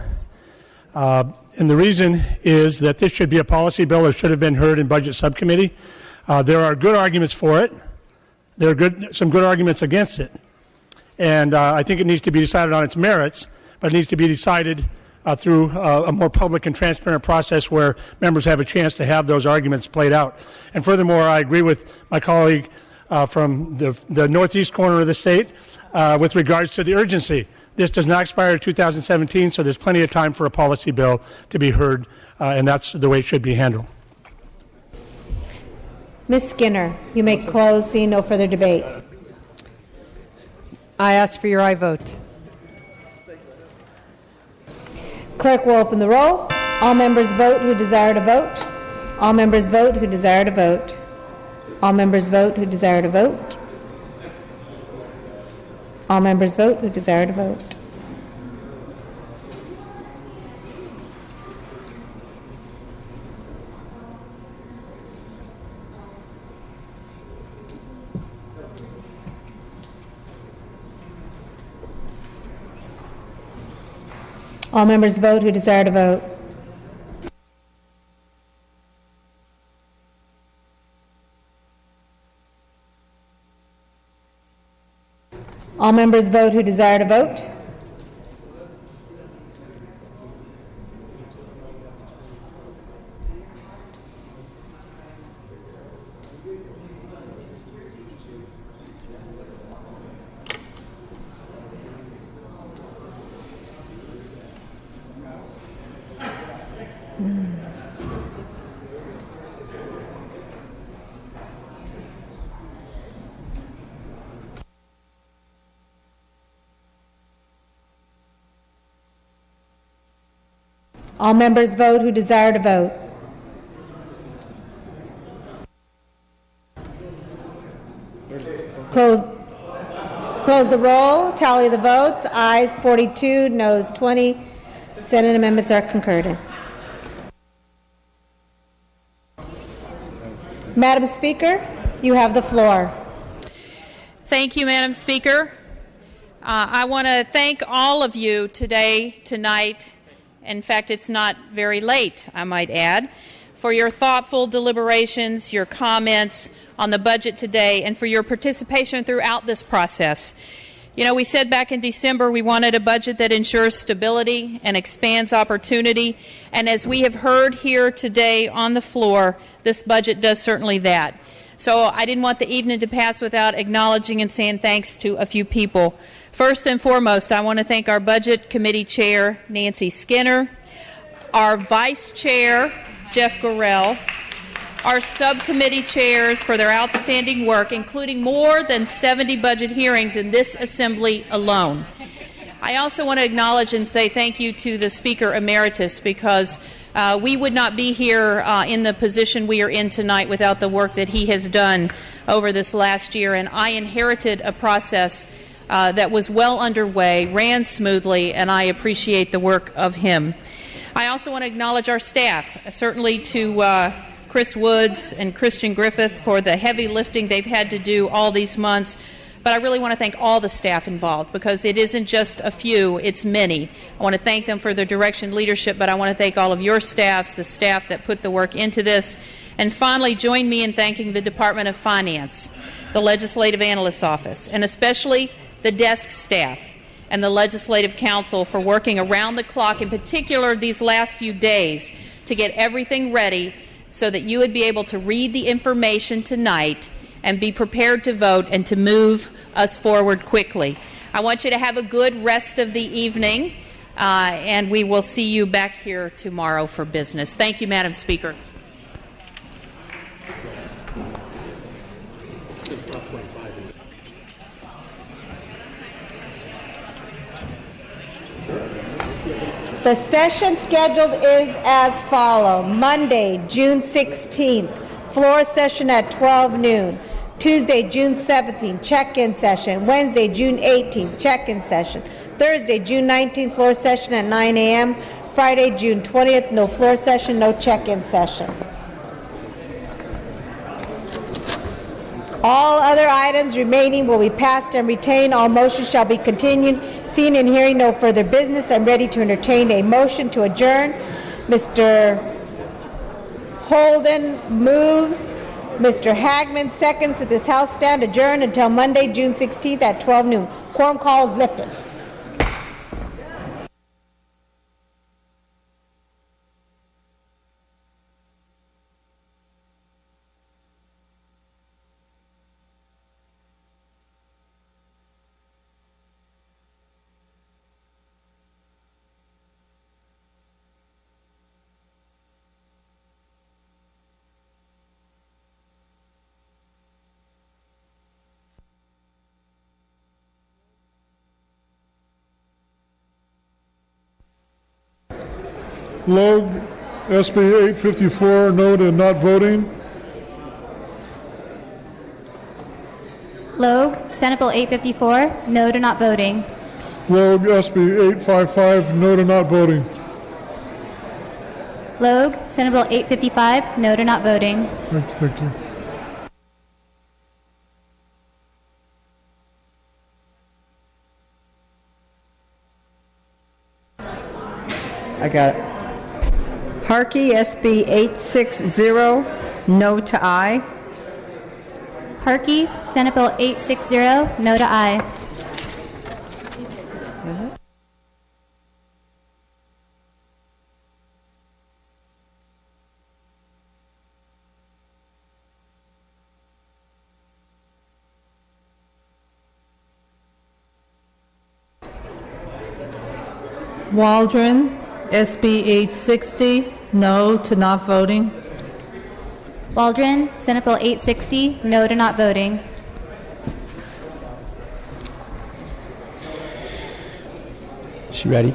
And the reason is that this should be a policy bill or should have been heard in Budget Subcommittee. There are good arguments for it. There are some good arguments against it. And I think it needs to be decided on its merits, but it needs to be decided through a more public and transparent process where members have a chance to have those arguments played out. And furthermore, I agree with my colleague from the northeast corner of the state with regards to the urgency. This does not expire in 2017, so there's plenty of time for a policy bill to be heard, and that's the way it should be handled. Ms. Skinner, you may close. Seeing no further debate. I ask for your aye vote. Clerk will open the roll. All members vote who desire to vote. All members vote who desire to vote. All members vote who desire to vote. All members vote who desire to vote. All members vote who desire to vote. All members vote who desire to vote. All members vote who desire to vote. Close the roll. Tally the votes. Ayes 42, noes 20. Senate amendments are concurred in. Madam Speaker, you have the floor. Thank you, Madam Speaker. I want to thank all of you tonight. In fact, it's not very late, I might add, for your thoughtful deliberations, your comments on the budget today, and for your participation throughout this process. You know, we said back in December we wanted a budget that ensures stability and expands opportunity, and as we have heard here today on the floor, this budget does certainly that. So I didn't want the evening to pass without acknowledging and saying thanks to a few people. First and foremost, I want to thank our Budget Committee Chair, Nancy Skinner, our Vice Chair, Jeff Gorell, our subcommittee chairs for their outstanding work, including more than 70 budget hearings in this assembly alone. I also want to acknowledge and say thank you to the Speaker Emeritus, because we would not be here in the position we are in tonight without the work that he has done over this last year. And I inherited a process that was well underway, ran smoothly, and I appreciate the work of him. I also want to acknowledge our staff, certainly to Chris Woods and Christian Griffith for the heavy lifting they've had to do all these months. But I really want to thank all the staff involved, because it isn't just a few, it's many. I want to thank them for their direction, leadership, but I want to thank all of your staffs, the staff that put the work into this. And finally, join me in thanking the Department of Finance, the Legislative Analyst's Office, and especially the desk staff and the Legislative Council for working around the clock, in particular these last few days, to get everything ready so that you would be able to read the information tonight and be prepared to vote and to move us forward quickly. I want you to have a good rest of the evening, and we will see you back here tomorrow for business. Thank you, Madam Speaker. The session scheduled is as follows. Monday, June 16th, floor session at 12 noon. Tuesday, June 17th, check-in session. Wednesday, June 18th, check-in session. Thursday, June 19th, floor session at 9 a.m. Friday, June 20th, no floor session, no check-in session. All other items remaining will be passed and retained. All motions shall be continued. Seeing and hearing no further business, I'm ready to entertain a motion to adjourn. Mr. Holden moves. Mr. Hagman seconds that this House stand adjourned until Monday, June 16th at 12 noon. Quorum call is lifted. Logue, SB 854, no to not voting. Logue, Senate Bill 854, no to not voting. Logue, SB 855, no to not voting. Logue, Senate Bill 855, no to not voting. Thank you. I got it. Harkey, SB 860, no to aye. Harkey, Senate Bill 860, no to aye. Waldron, SB 860, no to not voting. Waldron, Senate Bill 860, no to not voting. She ready?